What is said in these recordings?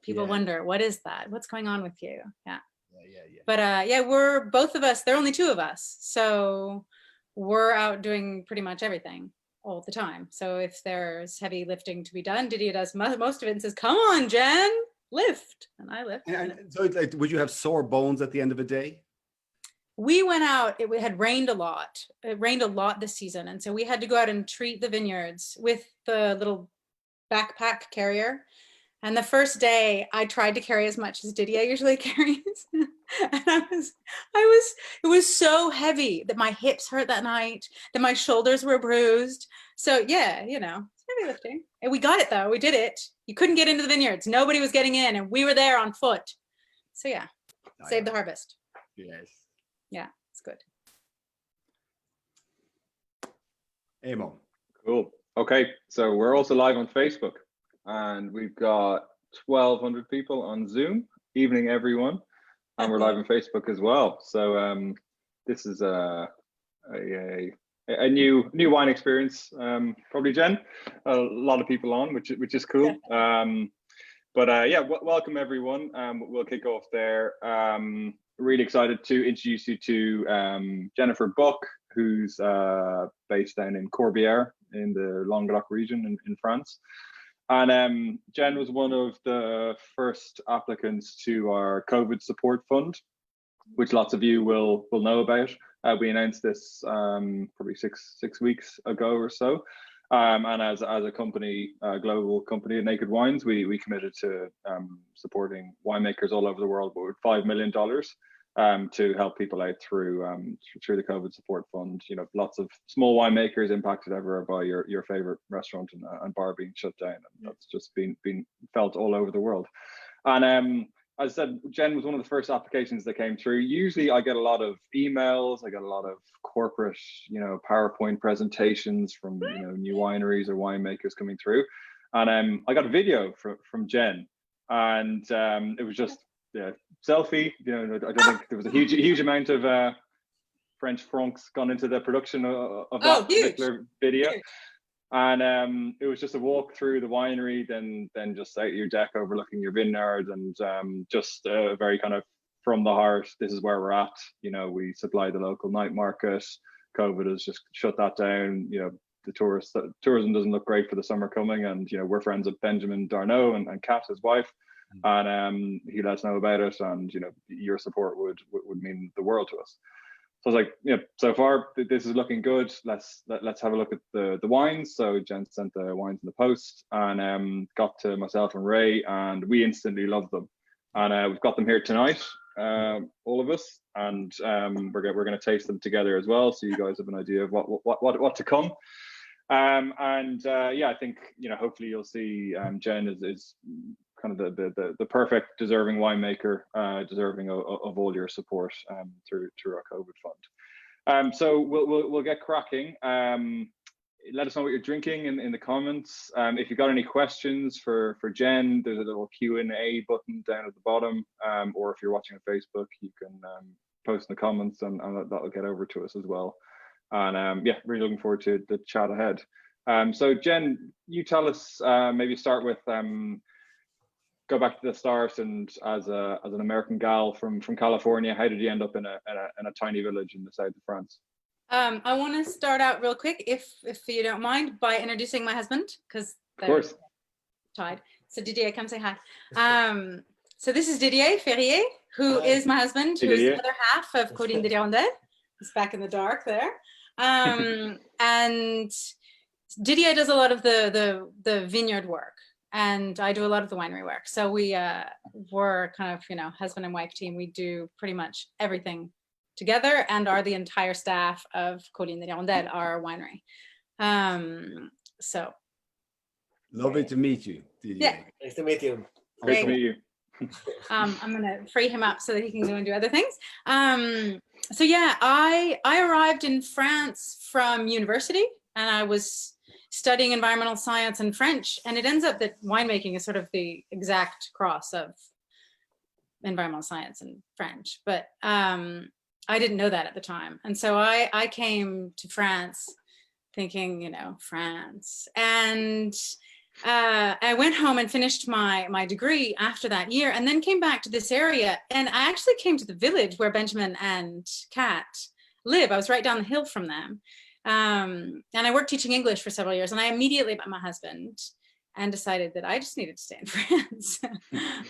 People wonder, what is that? What's going on with you? Yeah. Yeah. But yeah, we're both of us, there are only two of us. So we're out doing pretty much everything all the time. So if there's heavy lifting to be done, Didier does most of it and says, come on, Jen, lift. And I lift. And so like, would you have sore bones at the end of a day? We went out, it had rained a lot. It rained a lot this season. And so we had to go out and treat the vineyards with the little backpack carrier. And the first day I tried to carry as much as Didier usually carries. And it was so heavy that my hips hurt that night, that my shoulders were bruised. So yeah, you know, it's heavy lifting. And we got it though, we did it. You couldn't get into the vineyards. Nobody was getting in and we were there on foot. So yeah, save the harvest. Yes. Yeah, it's good. Amo. Cool. Okay, so we're also live on Facebook. And we've got 1,200 people on Zoom. Evening, everyone. And we're live on Facebook as well. So this is a new wine experience. Probably Jen. A lot of people on, which is cool. Yeah, welcome everyone. We'll kick off there. Really excited to introduce you to Jennifer Buck, who's based down in Corbières in the Languedoc region in France. And Jen was one of the first applicants to our COVID support fund, which lots of you will know about. We announced this probably six weeks ago or so. And as a company, a global company at Naked Wines, we committed to supporting winemakers all over the world with $5 million to help people out through the COVID support fund. You know, lots of small winemakers impacted ever by your favorite restaurant and bar being shut down, and that's just been felt all over the world. And as I said, Jen was one of the first applications that came through. Usually I get a lot of emails, I get a lot of corporate, PowerPoint presentations from new wineries or winemakers coming through, and I got a video from Jen, and it was just selfie. I don't think there was a huge amount of French francs gone into the production of that particular video. Huge. And it was just a walk through the winery, then just out your deck overlooking your vineyard, and just very kind of from the heart. This is where we're at. We supply the local night market. COVID has just shut that down. The tourism doesn't look great for the summer coming, and we're friends with Benjamin Darnaud and Kat, his wife. And he let us know about it, and your support would mean the world to us. So I was like, so far this is looking good. Let's have a look at the wines. So Jen sent the wines in the post, and got to myself and Ray, and we instantly loved them. And we've got them here tonight, all of us, and we're going to taste them together as well, so you guys have an idea of what to come. I think hopefully you'll see Jen is kind of the perfect deserving winemaker, deserving of all your support through our COVID fund. So we'll get cracking. Let us know what you're drinking in the comments. If you've got any questions for Jen, there's a little Q&A button down at the bottom, or if you're watching on Facebook, you can post in the comments, and that'll get over to us as well. And really looking forward to the chat ahead. So Jen, you tell us, maybe start with go back to the start, and as an American gal from California, how did you end up in a tiny village in the south of France? I want to start out real quick, if you don't mind, by introducing my husband, because they're tied. So Didier, come say hi. So this is Didier Ferrier, who is my husband, who is the other half of Collines de Hirondelle. He's back in the dark there. And Didier does a lot of the vineyard work, and I do a lot of the winery work. So we're kind of, husband and wife team. We do pretty much everything together, and are the entire staff of Collines de Hirondelle, our winery. So lovely to meet you, Didier. Yeah. Nice to meet you. Great to meet you. I'm gonna free him up so that he can go and do other things. So yeah, I arrived in France from university, and I was studying environmental science and French, and it ends up that winemaking is sort of the exact cross of environmental science and French, but I didn't know that at the time. And so I came to France thinking, France, and I went home and finished my degree after that year, and then came back to this area. And I actually came to the village where Benjamin and Kat live. I was right down the hill from them. And I worked teaching English for several years, and I immediately met my husband and decided that I just needed to stay in France.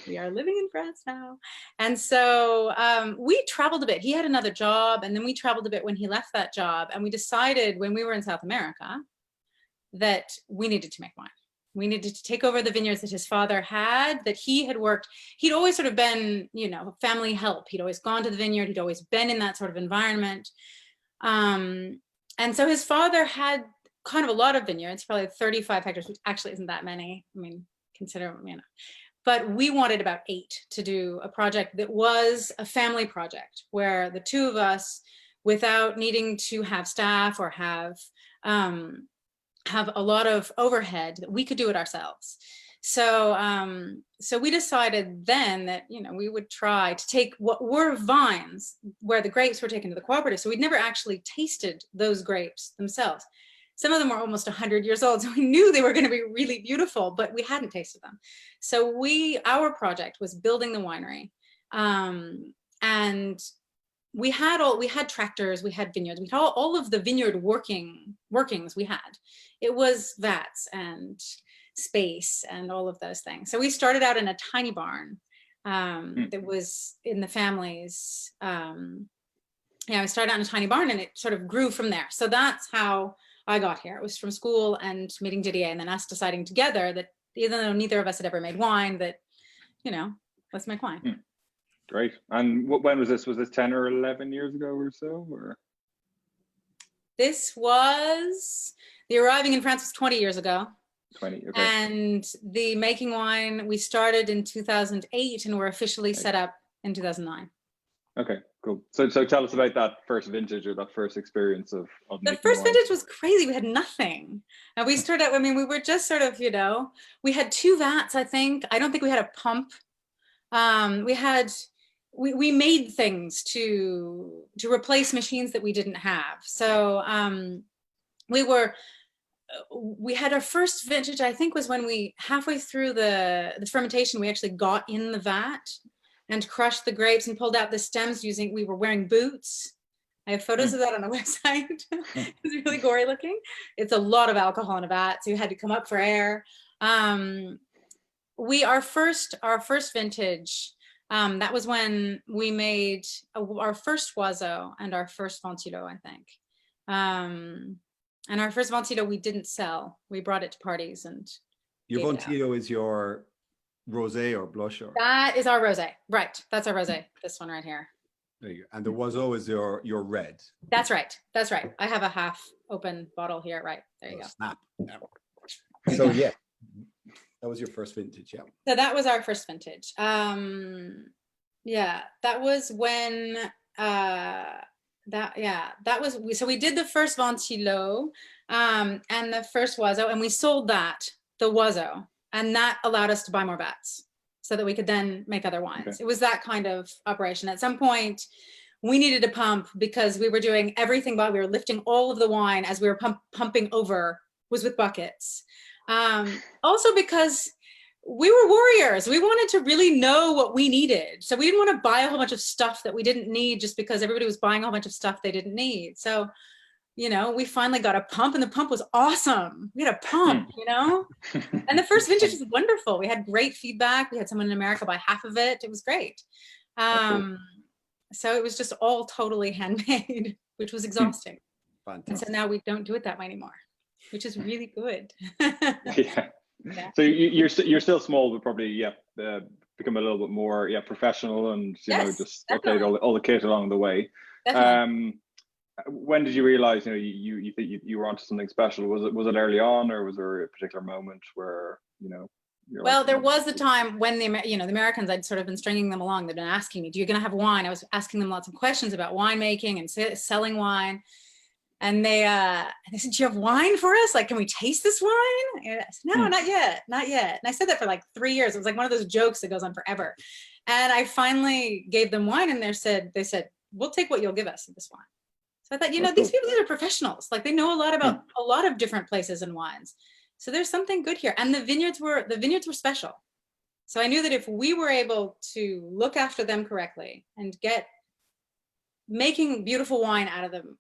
We are living in France now. And so we traveled a bit. He had another job, and then we traveled a bit when he left that job. And we decided when we were in South America that we needed to make wine. We needed to take over the vineyards that his father had, that he had worked. He'd always sort of been, you know, family help. He'd always gone to the vineyard. He'd always been in that sort of environment. And so his father had kind of a lot of vineyards, probably 35 hectares, which actually isn't that many. I mean, consider, you know, but we wanted about 8 to do a project that was a family project where the two of us, without needing to have staff or have a lot of overhead, that we could do it ourselves. So so we decided then that, you know, we would try to take what were vines where the grapes were taken to the cooperative. So we'd never actually tasted those grapes themselves. Some of them were almost 100 years old, so we knew they were going to be really beautiful, but we hadn't tasted them. So our project was building the winery, and we had tractors, we had vineyards, we had all of the vineyard workings we had. It was vats and space and all of those things. So we started out in a tiny barn that was in the family's. We started out in a tiny barn, and it sort of grew from there. So that's how I got here. It was from school and meeting Didier, and then us deciding together that even though neither of us had ever made wine, that, you know, let's make wine. Great. And when was this? Was this 10 or 11 years ago or so? Or this was, the arriving in France was 20 years ago. 20, okay. And the making wine, we started in 2008 and were officially set up in 2009. Okay, cool. So tell us about that first vintage, or that first experience of the first wine. Vintage was crazy. We had nothing. And we started out, I mean, we were just sort of, you know, we had 2 vats, I think. I don't think we had a pump. We made things to replace machines that we didn't have. So we had our first vintage, I think, was when we, halfway through the fermentation, we actually got in the vat and crushed the grapes and pulled out the stems we were wearing boots. I have photos of that on the website. It's really gory looking. It's a lot of alcohol in a vat, so you had to come up for air. Our first vintage, that was when we made our first Oiseau and our first Ventilo, I think. And our first Ventilo we didn't sell. We brought it to parties and. Your Ventilo is your rosé or blush, or? That is our rosé, right? That's our rosé. This one right here. There you go. And the Oiseau is your red. That's right. That's right. I have a half open bottle here. Right there. You go. Snap. So yeah, that was your first vintage, yeah. So that was our first vintage. Yeah, that was when. So we did the first Ventilo and the first Oiseau, and we sold the Oiseau, and that allowed us to buy more vats so that we could then make other wines. Okay. It was that kind of operation. At some point, we needed a pump because we were doing everything while we were lifting all of the wine as we were pumping over was with buckets. Also because we were warriors. We wanted to really know what we needed. So we didn't want to buy a whole bunch of stuff that we didn't need just because everybody was buying a whole bunch of stuff they didn't need. So, you know, we finally got a pump, and the pump was awesome. We had a pump, you know, and the first vintage was wonderful. We had great feedback. We had someone in America buy half of it. It was great. So it was just all totally handmade, which was exhausting. Fantastic. And so now we don't do it that way anymore, which is really good. Yeah. So you're still small, but probably become a little bit more professional, and you know, just update all the kit along the way. When did you realize, you know, you were onto something special? Was it early on, or was there a particular moment where, you know? Well, there was a time when the Americans, I'd sort of been stringing them along. They'd been asking me, "Do you gonna have wine?" I was asking them lots of questions about winemaking and selling wine. And they said, "Do you have wine for us? Like, can we taste this wine?" And I said, "No, not yet, not yet." And I said that for like 3 years. It was like one of those jokes that goes on forever. And I finally gave them wine, and they said, "We'll take what you'll give us in this wine." So I thought, you know, these are professionals. Like, they know a lot about a lot of different places and wines. So there's something good here. And the vineyards were special. So I knew that if we were able to look after them correctly and making beautiful wine out of them,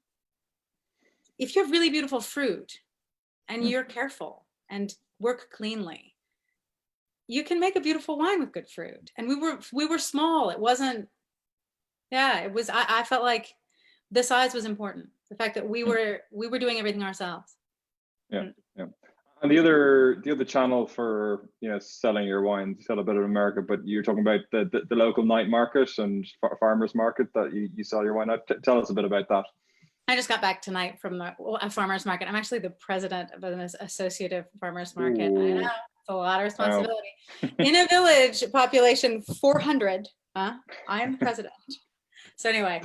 if you have really beautiful fruit and you're careful and work cleanly, you can make a beautiful wine with good fruit. And we were small. It wasn't, it was, I felt like the size was important. The fact that we were doing everything ourselves. Yeah. And the other channel for selling your wine, you sell a bit in America, but you're talking about the local night market and farmers market that you sell your wine at. Tell us a bit about that. I just got back tonight from a farmer's market. I'm actually the president of an associative farmer's market. Ooh. I know, it's a lot of responsibility. In a village population 400, I am the president. So anyway,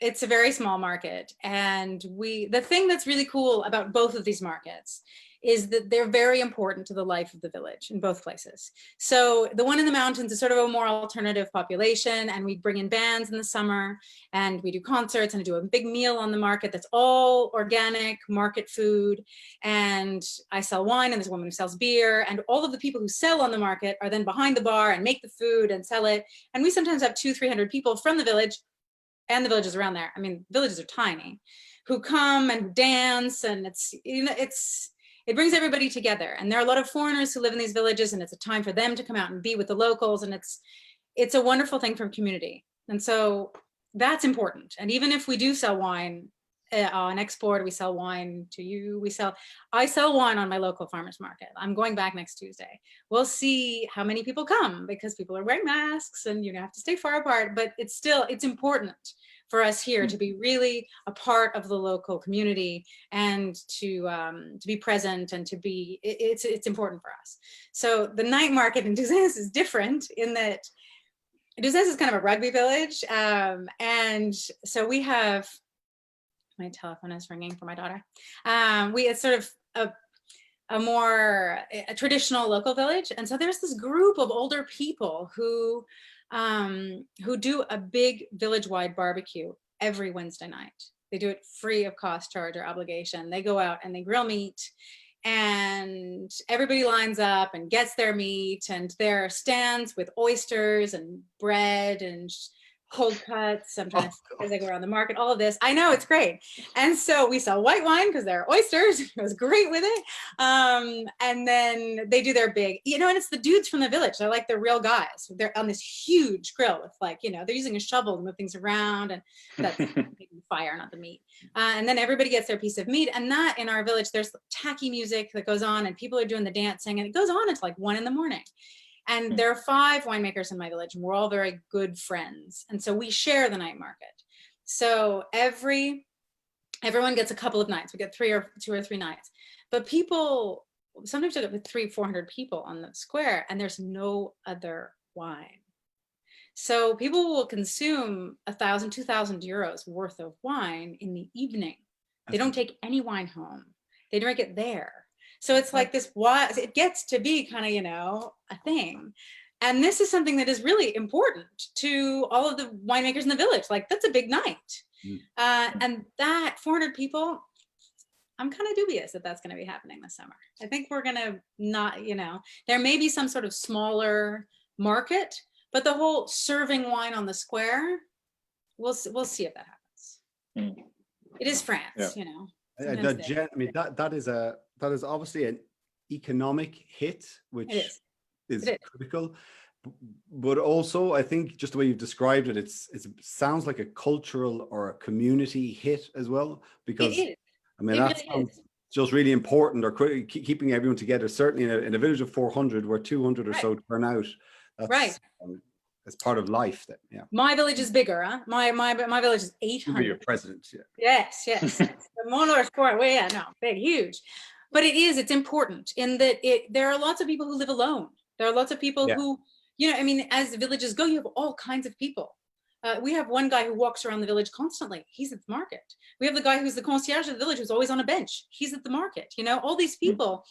it's a very small market. And the thing that's really cool about both of these markets is that they're very important to the life of the village in both places. So the one in the mountains is sort of a more alternative population, and we bring in bands in the summer and we do concerts and do a big meal on the market that's all organic market food. And I sell wine, and there's a woman who sells beer, and all of the people who sell on the market are then behind the bar and make the food and sell it. And we sometimes have 200-300 people from the village and the villages around there. I mean, villages are tiny, who come and dance, and it brings everybody together. And there are a lot of foreigners who live in these villages, and it's a time for them to come out and be with the locals. And it's a wonderful thing for community. And so that's important. And even if we do sell wine on export, we sell wine to you, I sell wine on my local farmers market. I'm going back next Tuesday. We'll see how many people come, because people are wearing masks and have to stay far apart, but it's important for us here to be really a part of the local community and to be present and to be, it's important for us. So the night market in Douzens is different in that Douzens is kind of a rugby village. And so we have, my telephone is ringing for my daughter. It's sort of a more traditional local village. And so there's this group of older people who do a big village-wide barbecue every Wednesday night. They do it free of cost, charge, or obligation. They go out and they grill meat, and everybody lines up and gets their meat, and there are stands with oysters and bread and cold cuts, sometimes as they go around the market, all of this. I know, it's great. And so we sell white wine because there are oysters. It was great with it. And then they do their big, and it's the dudes from the village. They're like the real guys. They're on this huge grill with they're using a shovel to move things around, and that's making fire, not the meat. And then everybody gets their piece of meat. And that in our village, there's tacky music that goes on, and people are doing the dancing, and it goes on until 1 a.m. And there are 5 winemakers in my village, and we're all very good friends. And so we share the night market. So everyone gets a couple of nights. We get 2 or 3 nights. But people, sometimes you get with 300-400 people on the square, and there's no other wine. So people will consume 1,000-2,000 euros worth of wine in the evening. They don't take any wine home. They drink it there. So it's like this, it gets to be kind of, a thing. And this is something that is really important to all of the winemakers in the village. That's a big night. And that 400 people, I'm kind of dubious that that's going to be happening this summer. I think we're going to not, there may be some sort of smaller market, but the whole serving wine on the square, we'll see if that happens. It is France, That is obviously an economic hit, which is critical. But also, I think just the way you've described it, it sounds like a cultural or a community hit as well. Because that sounds just really important, or keeping everyone together. Certainly in a village of 400, where 200 or so turn out. That's right. It's part of life. My village is bigger, huh? My village is 800. You're president, Yes. The Monor Square, big, huge. But it's important in that there are lots of people who live alone. There are lots of people who, as the villages go, you have all kinds of people. We have one guy who walks around the village constantly. He's at the market. We have the guy who's the concierge of the village, who's always on a bench. He's at the market. All these people,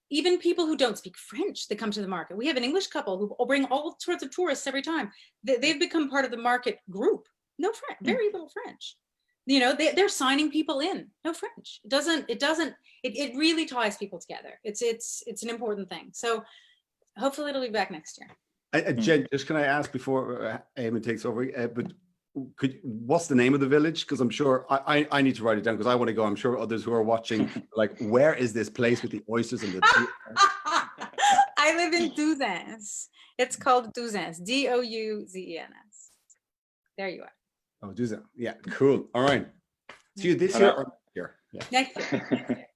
even people who don't speak French, they come to the market. We have an English couple who bring all sorts of tourists every time. They've become part of the market group. No French, very little French. you know, they're signing people in. No French. It really ties people together. It's an important thing. So hopefully it'll be back next year. Jen, just can I ask before Eamon takes over, but what's the name of the village? Because I'm sure I need to write it down because I want to go. I'm sure others who are watching, like, where is this place with the oysters and the I live in Douzens. It's called Douzens, Douzens. There you are. Oh, Douzens. Yeah, cool. All right. See you this year or next year? Yeah. Next year.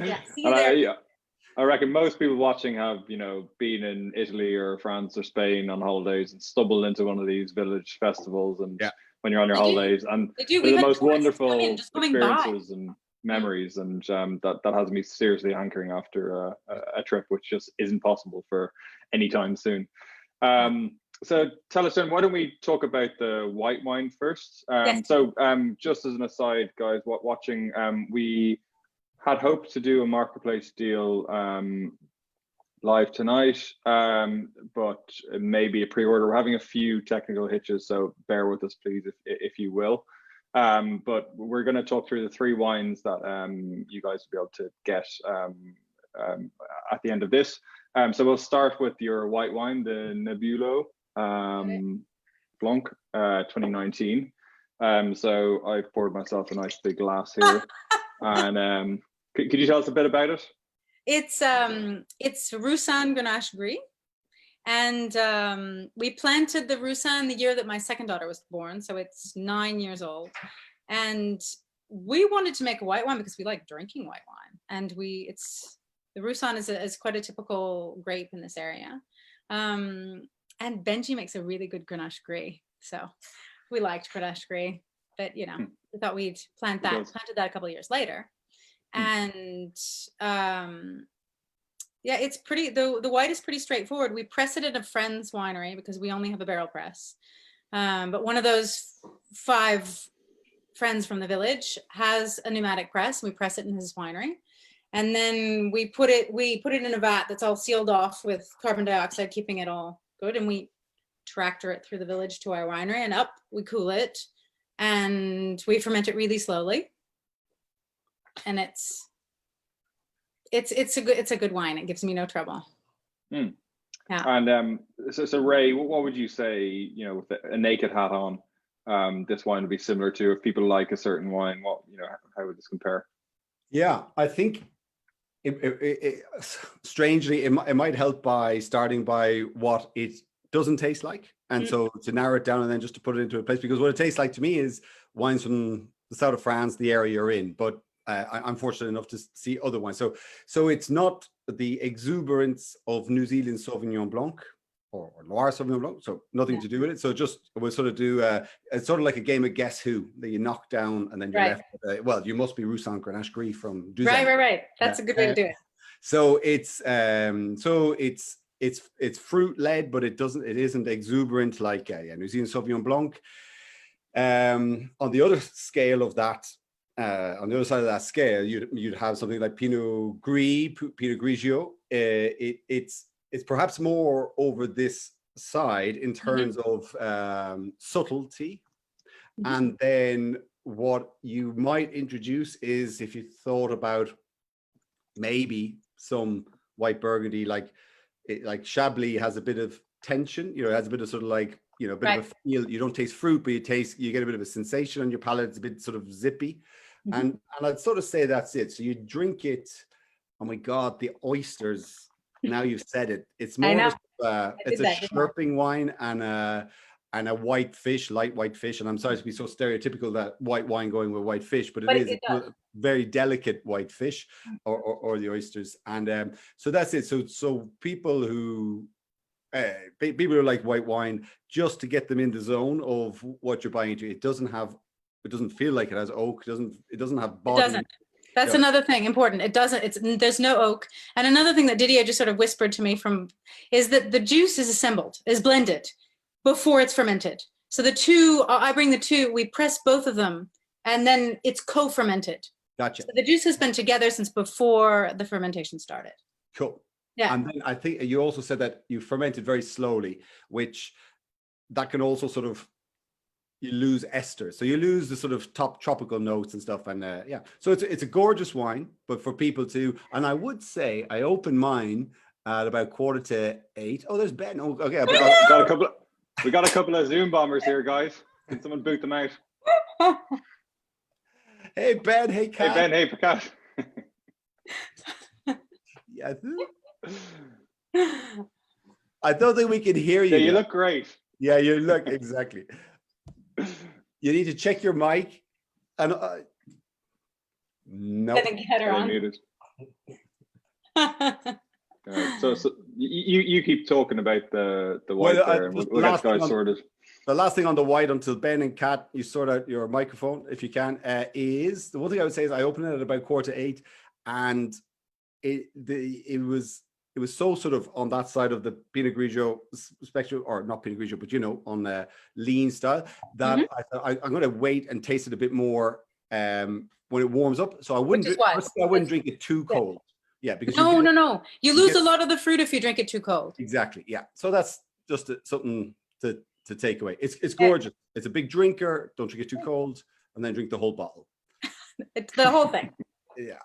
Yeah, see you there. I reckon most people watching have, you know, been in Italy or France or Spain on holidays and stumbled into one of these village festivals. And when you're on your holidays, and they're the most wonderful experiences and memories. And that has me seriously hankering after a trip, which just isn't possible for any time soon. So tell us then, why don't we talk about the white wine first? So just as an aside, guys, watching, we had hoped to do a marketplace deal live tonight, but maybe a pre-order. We're having a few technical hitches, so bear with us, please, if you will. But we're going to talk through the 3 wines that you guys will be able to get at the end of this. So we'll start with your white wine, the Nebula Blanc 2019. So I've poured myself a nice big glass here. And could you tell us a bit about it? It's Roussanne Grenache Gris, and we planted the Roussanne the year that my second daughter was born, so it's 9 years old. And we wanted to make a white wine because we like drinking white wine, and the Roussanne is quite a typical grape in this area. And Benji makes a really good Grenache Gris, so we liked Grenache Gris, but you know, we thought we'd planted that a couple of years later. And yeah, it's pretty, the white is pretty straightforward. We press it at a friend's winery because we only have a barrel press. But one of those 5 friends from the village has a pneumatic press. We press it in his winery. And then we put it in a vat that's all sealed off with carbon dioxide, keeping it all good. And we tractor it through the village to our winery, and up we cool it, and we ferment it really slowly. And it's a good wine. It gives me no trouble. Yeah. And so Ray, what would you say, you know, with a naked hat on, this wine would be similar to, if people like a certain wine, what, you know, how would this compare? Yeah, I think strangely, it might help by starting by what it doesn't taste like, and so to narrow it down and then just to put it into a place, because what it tastes like to me is wines from the south of France, the area you're in, but I'm fortunate enough to see other wines. So it's not the exuberance of New Zealand Sauvignon Blanc or Loire Sauvignon Blanc, so nothing to do with it. So just we'll sort of do it's sort of like a game of Guess Who that you knock down and then you're left with well, you must be Roussanne Grenache Gris from Douzens. Right. That's a good way to do it. So it's fruit led, but it isn't exuberant like New Zealand Sauvignon Blanc. On the other scale of that, on the other side of that scale, you'd have something like Pinot Grigio. It's perhaps more over this side in terms of subtlety. And then what you might introduce is, if you thought about maybe some white Burgundy, like Chablis has a bit of tension, you know, it has a bit of sort of like, you know, a bit of a feel. You don't taste fruit, but you get a bit of a sensation on your palate. It's a bit sort of zippy. And I'd sort of say that's it. So you drink it. Oh my God, the oysters. Now you've said it. It's more it's a slurping wine and a white fish, light white fish. And I'm sorry to be so stereotypical that white wine going with white fish, but it is a very delicate white fish or the oysters. And so that's it. So people who like white wine, just to get them in the zone of what you're buying into, it doesn't feel like it has oak. It doesn't have body. It doesn't. That's another thing important. It doesn't. There's no oak. And another thing that Didier just sort of whispered to me is that the juice is blended before it's fermented. So the two, I bring the two, we press both of them, and then it's co-fermented. Gotcha. So the juice has been together since before the fermentation started. Cool. Yeah. And then I think you also said that you fermented very slowly, which that can also sort of you lose ester, so you lose the sort of top tropical notes and stuff. And yeah, so it's a gorgeous wine, but for people to, and I would say I opened mine at about 7:45. Oh, there's Ben. Oh, okay. We got a couple of Zoom bombers here, guys. Can someone boot them out? Hey Ben. Hey Kat. Hey Ben. Hey Prakash. Yes. I don't think we can hear you. Yeah, you look great. Yeah, you look exactly. You need to check your mic. And no, Get her on. Muted. So you keep talking about the white there, and we'll get guys sorted. The last thing on the white, until Ben and Kat, you sort out your microphone if you can, is the one thing I would say is I opened it at about 7:45, and it was so sort of on that side of the Pinot Grigio spectrum, or not Pinot Grigio, but on the lean style, that I thought I'm going to wait and taste it a bit more when it warms up. So I wouldn't drink it too cold. Yeah, because no. You lose a lot of the fruit if you drink it too cold. Exactly. Yeah. So that's just something to take away. It's gorgeous. It's a big drinker. Don't drink it too cold, and then drink the whole bottle. It's the whole thing. Yeah.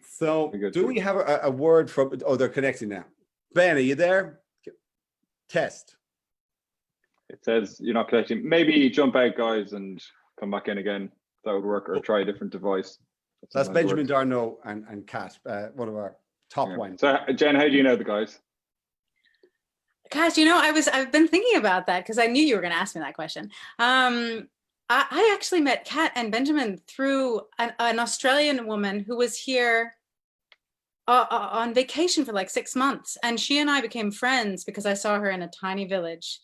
So do we have a word from? Oh, they're connecting now. Ben, are you there? Test. It says you're not connecting. Maybe jump out, guys, and come back in again. That would work, or try a different device. That's Benjamin Darno and Kat, one of our top wines. So, Jen, how do you know the guys? Gosh, I've been thinking about that because I knew you were going to ask me that question. I actually met Kat and Benjamin through an Australian woman who was here on vacation for like 6 months, and she and I became friends because I saw her in a tiny village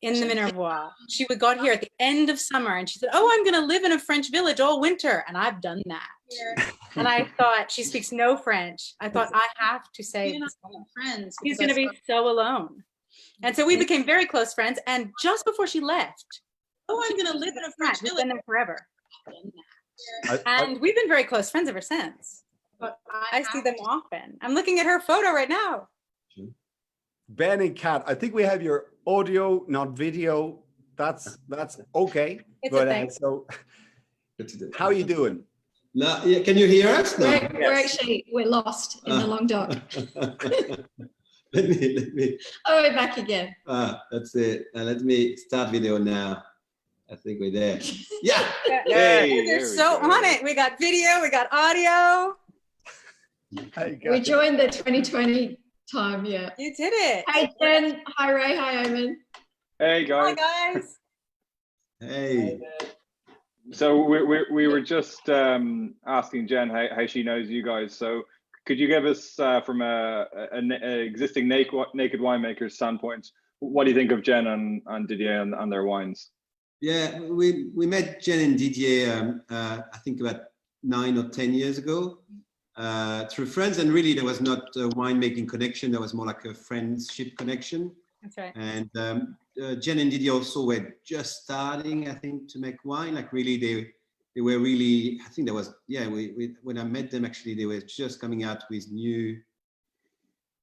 in the Minervois. She got here at the end of summer, and she said, "Oh, I'm going to live in a French village all winter," and I've done that. Yeah. And I thought, she speaks no French. I thought, I have to say, friends. She's going to be so alone. And so we became very close friends. And just before she left, I'm going to live in a French village. We've been there forever. And we've been very close friends ever since. But I see them often. I'm looking at her photo right now. Ben and Kat, I think we have your audio, not video. That's okay. It's a thing. So how are you doing? No, yeah, can you hear us? No. We're lost in the long dark. let me. Oh, we're back again. That's it. Let me start video now. I think we're there. Yeah. Hey, they're so on it. We got video, we got audio. We joined the 2020 time, yeah. You did it. Hi, Jen. Hi, Ray. Hi, Omen. Hey, guys. Hi, guys. Hey. So we were just asking Jen how she knows you guys. So could you give us from an existing naked winemaker's standpoint, what do you think of Jen and Didier and their wines? Yeah, we met Jen and Didier I think about 9 or 10 years ago through friends, and really there was not a winemaking connection. There was more like a friendship connection. That's right. And Jen and Didier also were just starting, I think, to make wine. Like really, they were really. I think there was when I met them, actually, they were just coming out with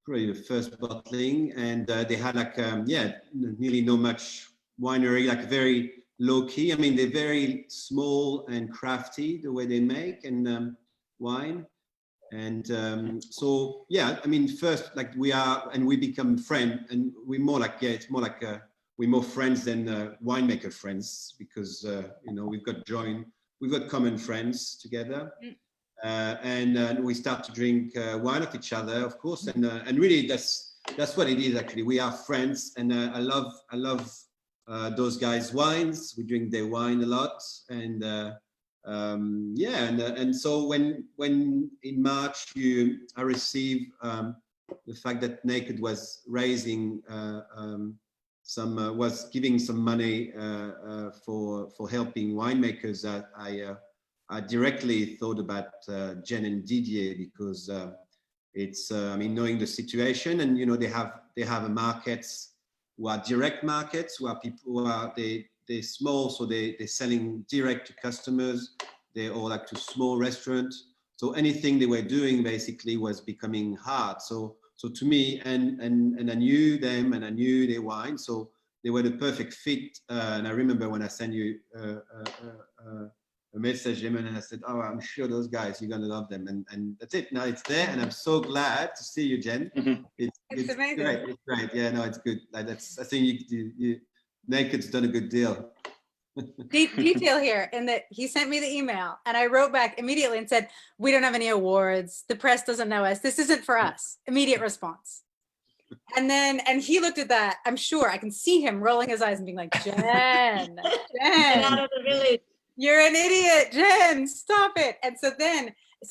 probably the first bottling, and they had like nearly no much winery, like very low key. I mean, they're very small and crafty the way they make and wine. And so, yeah, I mean, first, like we become friends, and we're more like, we're more friends than winemaker friends, because, we've got common friends together. And we start to drink wine of each other, of course. And really that's what it is, actually. We are friends, and I love those guys' wines. We drink their wine a lot. And so when in March I received the fact that Naked was raising was giving some money for helping winemakers, I directly thought about Jen and Didier, because it's knowing the situation, and they have a markets who are direct markets, where people who are they're small, so they're selling direct to customers, or like to small restaurants. So anything they were doing basically was becoming hard. So to me, and I knew them and I knew their wine. So they were the perfect fit. And I remember when I sent you a message, Eamon, and I said, "Oh, I'm sure those guys, you're gonna love them." And that's it. Now it's there, and I'm so glad to see you, Jen. It's amazing. Great. It's great. Yeah, no, it's good. Like that's. I think you Naked's done a good deal. Detail here in that he sent me the email and I wrote back immediately and said, "We don't have any awards. The press doesn't know us. This isn't for us." Immediate response. And he looked at that. I'm sure I can see him rolling his eyes and being like, Jen, Get out of the village. you're an idiot, Jen, stop it. And so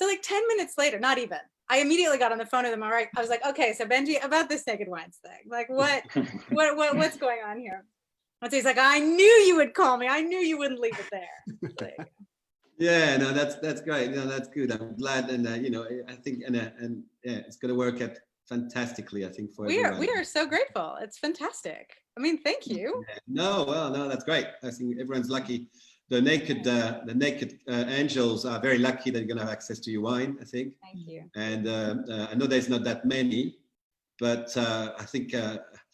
like 10 minutes later, not even, I immediately got on the phone with him. All right. I was like, okay, so Benji, about this Naked Wines thing, like what's going on here? And so he's like, "I knew you would call me. I knew you wouldn't leave it there." Like, Yeah, no, that's great. No, that's good. I'm glad, and I think, and yeah, it's going to work out fantastically. I think for everyone. we are so grateful. It's fantastic. I mean, thank you. Yeah. No, that's great. I think everyone's lucky. The naked angels are very lucky that you're going to have access to your wine. I think. Thank you. And I know there's not that many, but I think.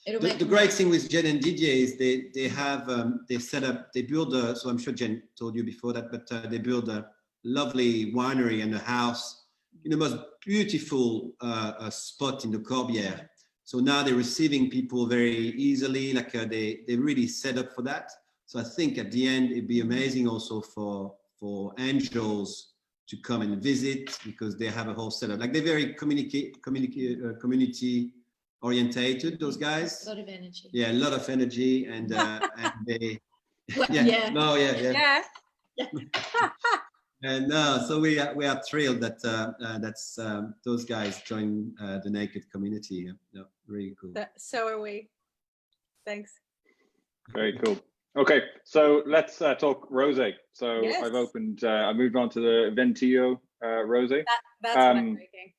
The great thing with Jen and Didier is they build so I'm sure Jen told you before that, but they build a lovely winery and a house in the most beautiful spot in the Corbières. So now they're receiving people very easily, like they really set up for that. So I think at the end, it'd be amazing also for angels to come and visit, because they have a whole setup. Like they're very community orientated, those guys. A lot of energy. Yeah, a lot of energy, and they. Well, yeah. yeah. No, yeah. Yeah. And so we are thrilled that that's those guys join the Naked community. Yeah, no, really cool. So are we. Thanks. Very cool. Okay, so let's talk rosé. So Yes. I moved on to the Ventillo rosé. That's what I'm drinking.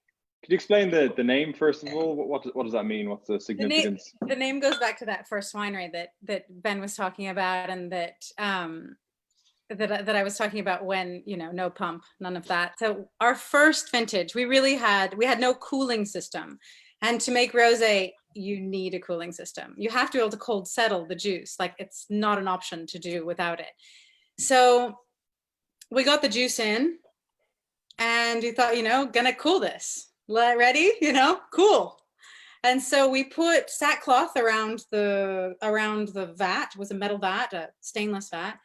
Could you explain the name first of all? What does that mean? What's the significance? The name goes back to that first winery that Ben was talking about, and that I was talking about when, no pump, none of that. So our first vintage, we had no cooling system. And to make rosé, you need a cooling system. You have to be able to cold settle the juice. Like, it's not an option to do without it. So we got the juice in and we thought, gonna cool this. Ready, cool. And so we put sackcloth around the vat. It was a metal vat, a stainless vat.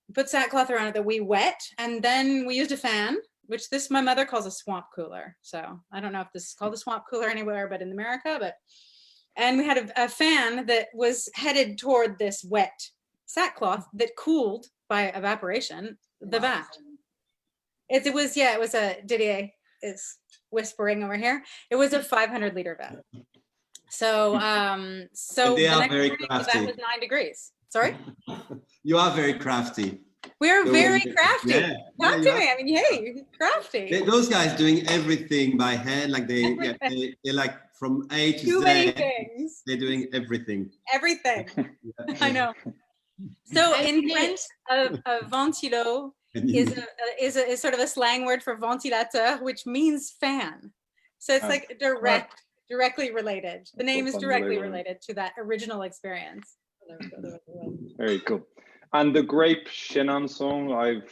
We put sackcloth around it that we wet, and then we used a fan, which my mother calls a swamp cooler. So I don't know if this is called a swamp cooler anywhere, but in America, and we had a fan that was headed toward this wet sackcloth that cooled by evaporation the vat. It was a Didier is whispering over here. It was a 500 liter vat. So they the are next very morning, crafty. the vat was 9 degrees. Sorry? You are very crafty. We're very crafty. Yeah. Talk to me. I mean, hey, you're crafty. Those guys doing everything by hand, like they're like from A to Too Z. many things. They're doing everything. Everything. Yeah. I know. So And in it- French, a ventilo is sort of a slang word for ventilateur, which means fan. So it's like directly related. The name is directly related to that original experience. Very cool. And the grape Chenonceau,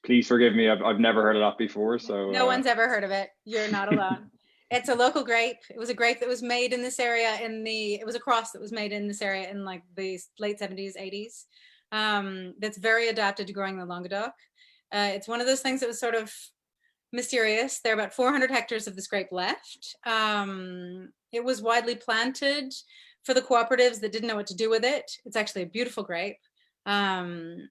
please forgive me, I've never heard of that before. So No one's ever heard of it. You're not alone. It's a local grape. It was a grape that was made in this area it was a cross that was made in this area in like the late 70s, 80s. That's very adapted to growing in the Languedoc. It's one of those things that was sort of mysterious. There are about 400 hectares of this grape left. It was widely planted for the cooperatives that didn't know what to do with it. It's actually a beautiful grape. And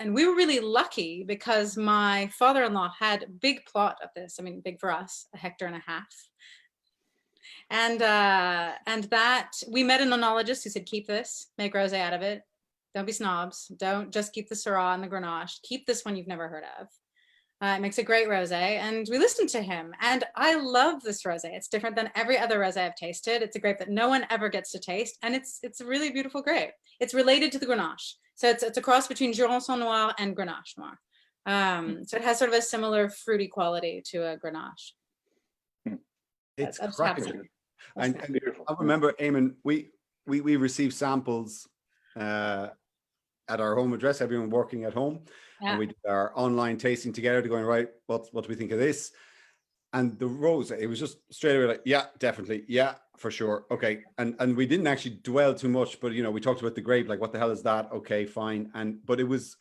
we were really lucky because my father-in-law had a big plot of this. I mean, big for us, 1.5 hectares. And that we met an enologist who said, keep this, make rosé out of it. Don't be snobs. Don't just keep the Syrah and the Grenache. Keep this one you've never heard of. It makes a great rosé, and we listened to him. And I love this rosé. It's different than every other rosé I've tasted. It's a grape that no one ever gets to taste, and it's a really beautiful grape. It's related to the Grenache, so it's a cross between Jurançon Noir and Grenache Noir. So it has sort of a similar fruity quality to a Grenache. It's That's cracking. And I remember, Eamon, we received samples at our home address, everyone working at home. Yeah. And we did our online tasting together to going, right, what do we think of this? And the rose, it was just straight away like, yeah, definitely. Yeah, for sure. Okay. And we didn't actually dwell too much, but, you know, we talked about the grape, like, what the hell is that? Okay, fine. But it was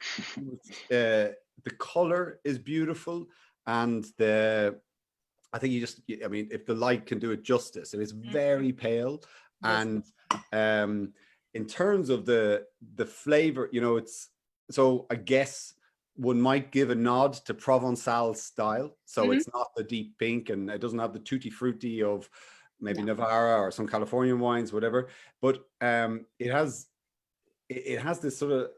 the color is beautiful. And I think I mean, if the light can do it justice, it is very pale. Yes. And in terms of the flavor, you know, so I guess one might give a nod to Provençal style. So it's not the deep pink, and it doesn't have the tutti frutti of maybe Navarra or some Californian wines, whatever. But it has this sort of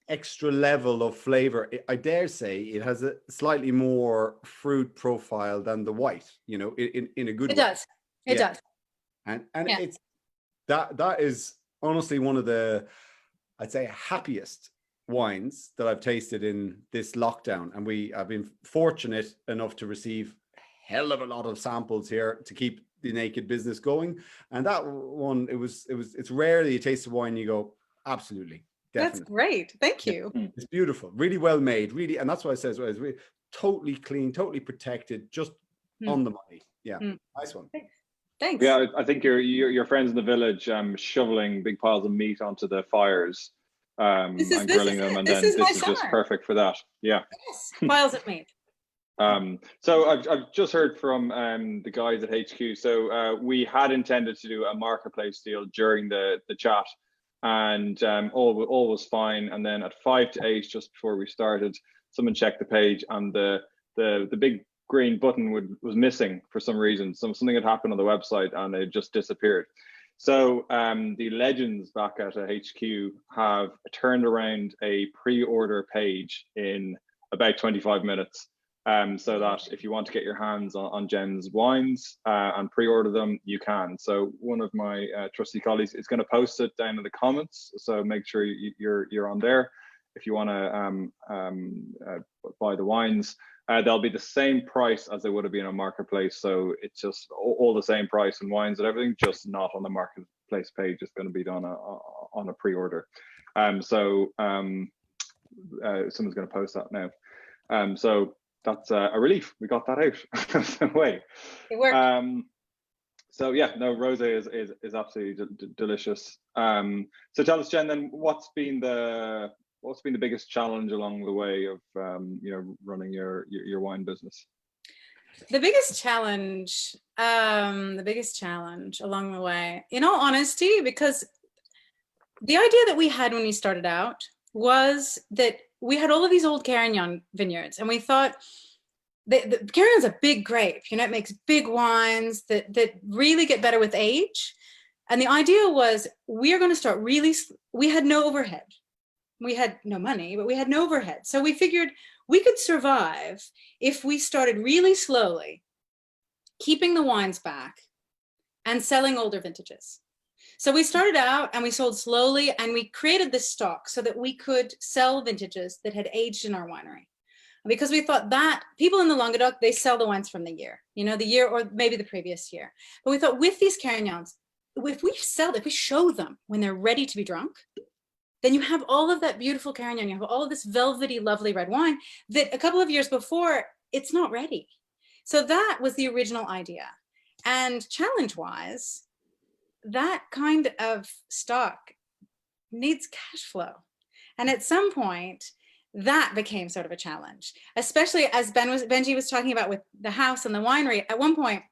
extra level of flavor. I dare say it has a slightly more fruit profile than the white, you know, in a good way. It does. And it's that is honestly one of the, I'd say, happiest wines that I've tasted in this lockdown. And I've been fortunate enough to receive a hell of a lot of samples here to keep the Naked business going. And that one, it's rare that you taste a wine and you go, absolutely, definitely. That's great. Thank you. It's beautiful, really well made, really. And that's why I say it's really totally clean, totally protected, just on the money. Yeah, nice one. Thanks. Yeah, I think your friends in the village shoveling big piles of meat onto the fires and grilling them, and then this is just perfect for that. Yeah. Yes, piles of meat. So I've just heard from the guys at HQ. So we had intended to do a marketplace deal during the chat, and all was fine. And then at 5 to 8, just before we started, someone checked the page, and the big green button was missing for some reason. Something had happened on the website, and it just disappeared. So the legends back at HQ have turned around a pre-order page in about 25 minutes. So that if you want to get your hands on Jen's wines and pre-order them, you can. So one of my trusty colleagues is going to post it down in the comments. So make sure you're on there if you want to buy the wines. They'll be the same price as they would have been on Marketplace. So it's just all the same price and wines and everything, just not on the Marketplace page. It's going to be done on a pre-order. Someone's going to post that now. So that's a relief. We got that out of the way. It worked. So yeah, no, rosé is absolutely delicious. So tell us, Jen, then what's been the biggest challenge along the way of running your wine business? The biggest challenge along the way, in all honesty, because the idea that we had when we started out was that we had all of these old Carignan vineyards, and we thought the Carignan's a big grape, you know, it makes big wines that really get better with age. And the idea was we are going to start we had no overhead. We had no money, but we had no overhead. So we figured we could survive if we started really slowly, keeping the wines back and selling older vintages. So we started out and we sold slowly, and we created this stock so that we could sell vintages that had aged in our winery. Because we thought that people in the Languedoc, they sell the wines from the year or maybe the previous year. But we thought with these Carignans, if we show them when they're ready to be drunk, then you have all of that beautiful Carignan, you have all of this velvety, lovely red wine that a couple of years before, it's not ready. So that was the original idea. And challenge-wise, that kind of stock needs cash flow. And at some point, that became sort of a challenge, especially as Benji was talking about with the house and the winery. At one point,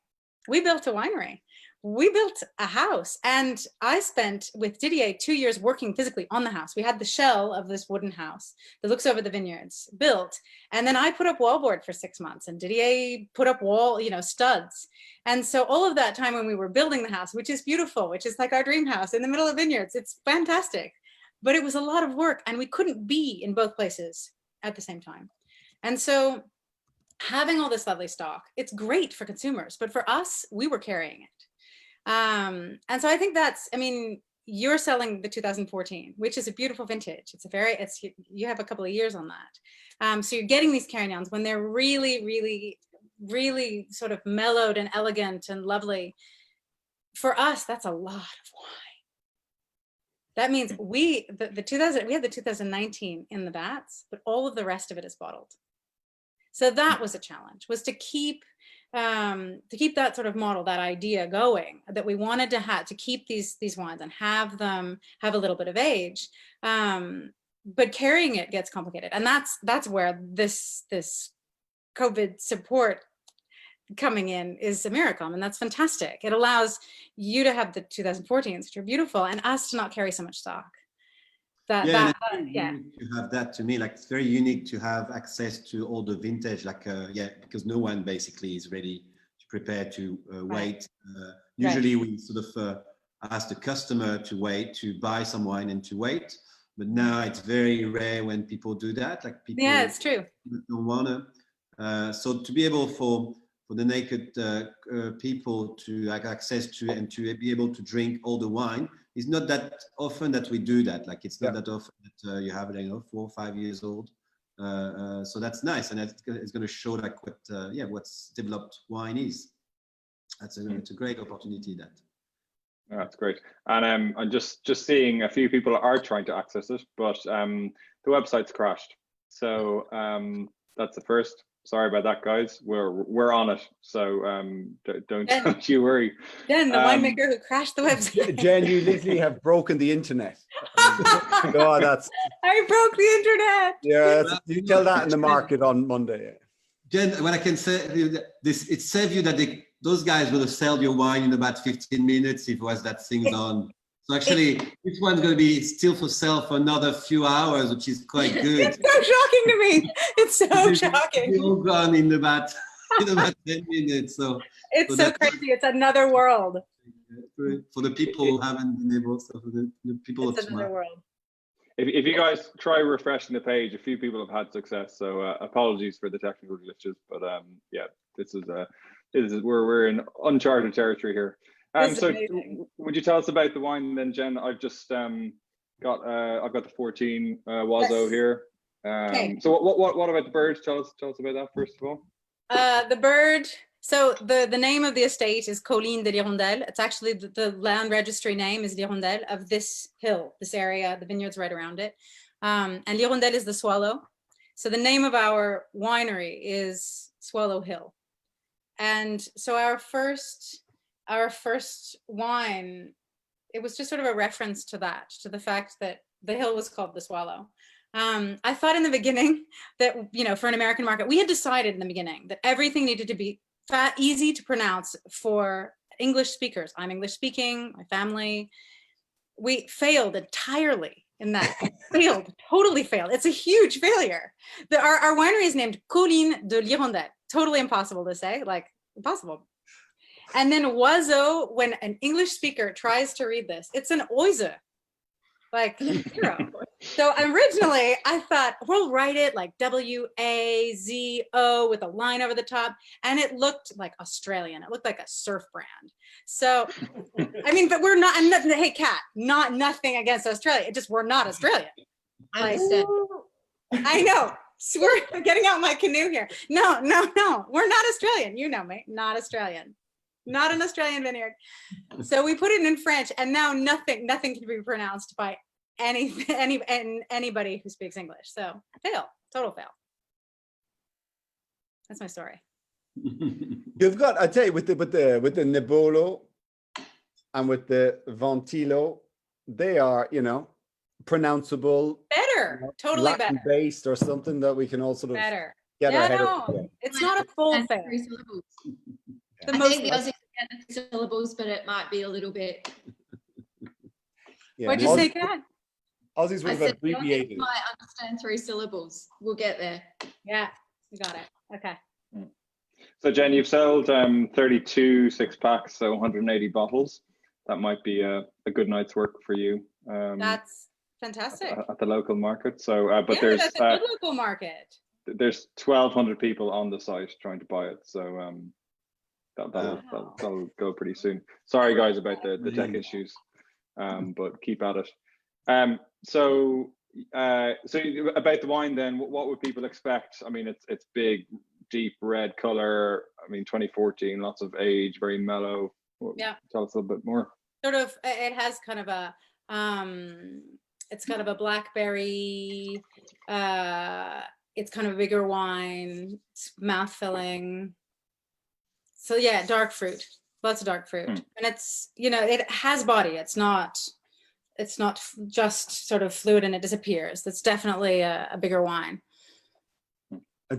we built a winery. We built a house, and I spent with Didier 2 years working physically on the house. We had the shell of this wooden house that looks over the vineyards built. And then I put up wallboard for 6 months, and Didier put up studs. And so all of that time when we were building the house, which is beautiful, which is like our dream house in the middle of vineyards, it's fantastic. But it was a lot of work, and we couldn't be in both places at the same time. And so having all this lovely stock, it's great for consumers, but for us, we were carrying it. And so I think you're selling the 2014, which is a beautiful vintage. You have a couple of years on that. So you're getting these Carignans when they're really, really, really sort of mellowed and elegant and lovely. For us, that's a lot of wine. That means we had the 2019 in the vats, but all of the rest of it is bottled. So that was a challenge, was to keep that sort of model, that idea going, that we wanted to have, to keep these wines and have them have a little bit of age. But carrying it gets complicated. And that's where this COVID support coming in is a miracle. And that's fantastic. It allows you to have the 2014s, which are beautiful, and us to not carry so much stock. To have that, to me, like, it's very unique to have access to all the vintage, like because no one basically is ready to prepare to wait. Usually we sort of ask the customer to wait, to buy some wine and to wait, but now it's very rare when people do that, like people it's true, don't wanna. So to be able for the naked people to have access to and to be able to drink all the wine, it's not that often that we do that. Like, it's not that often that you have, 4 or 5 years old. So that's nice, and it's going to show like what's developed wine is. It's a great opportunity. That's great. And I'm just seeing a few people are trying to access it, but the website's crashed. So that's the first. Sorry about that, guys. We're on it, so don't you worry. Jen, the winemaker who crashed the website. Jen, you literally have broken the internet. Oh, I broke the internet. Yeah, you tell that in the market on Monday. Jen, what I can say, it saved you that those guys would have sold your wine in about 15 minutes if it was that thing's on. So actually, this one's going to be still for sale for another few hours, which is quite good. It's so shocking to me. It's so shocking. It's all gone in about 10 minutes. So it's so crazy. It's another world. For the people who haven't been able, so for the people it's another world. If you guys try refreshing the page, a few people have had success. So apologies for the technical glitches, but this is we're in uncharted territory here. So would you tell us about the wine then, Jen? I've just got the 14 Oiseau here. Okay. So what about the bird? Tell us about that first of all. The bird. So the name of the estate is Collines de l'Hirondelle. It's actually the land registry name is l'Hirondelle, of this hill, this area, the vineyards right around it. And l'Hirondelle is the swallow. So the name of our winery is Swallow Hill. And so our first wine, it was just sort of a reference to that, to the fact that the hill was called the Swallow. I thought in the beginning that, for an American market, we had decided in the beginning that everything needed to be easy to pronounce for English speakers. I'm English speaking, my family. We failed entirely in that. Totally failed. It's a huge failure. Our winery is named Collines de l'Hirondelle. Totally impossible to say, like impossible. And then Oiseau, when an English speaker tries to read this, it's an oiseau, like zero. So originally I thought we'll write it like W-A-Z-O with a line over the top. And it looked like Australian. It looked like a surf brand. So, but we're not, hey, Kat, nothing against Australia. It just, we're not Australian. I understand. I know. So we're getting out my canoe here. No. We're not Australian. You know me, not Australian. Not an Australian vineyard. So we put it in French, and now nothing can be pronounced by anybody who speaks English. So total fail. That's my story. You've got, I tell you, with the Nebula and with the Ventilo, they are, pronounceable. Better, totally Latin better. Based or something that we can all sort of better. get our head No, it's not a full fail. I think the Aussies get the syllables, but it might be a little bit. Yeah. What'd you say, Kat? Aussies would have abbreviated. Might understand 3 syllables. We'll get there. Yeah, we got it. Okay. So Jen, you've sold 32 6-packs, so 180 bottles. That might be a good night's work for you. That's fantastic. At the local market. So, but yeah, there's that's a good local market. There's 1,200 people on the site trying to buy it. So that'll go pretty soon. Sorry guys about the tech issues, but keep at it. So about the wine then, what would people expect? I mean, it's big, deep red color. I mean, 2014, lots of age, very mellow. Yeah. Tell us a little bit more. Sort of, it has kind of a It's kind of a blackberry. It's kind of a bigger wine. It's mouth filling. So yeah, dark fruit, lots of dark fruit, and it's, you know, it has body. It's not just sort of fluid and it disappears. That's definitely a bigger wine.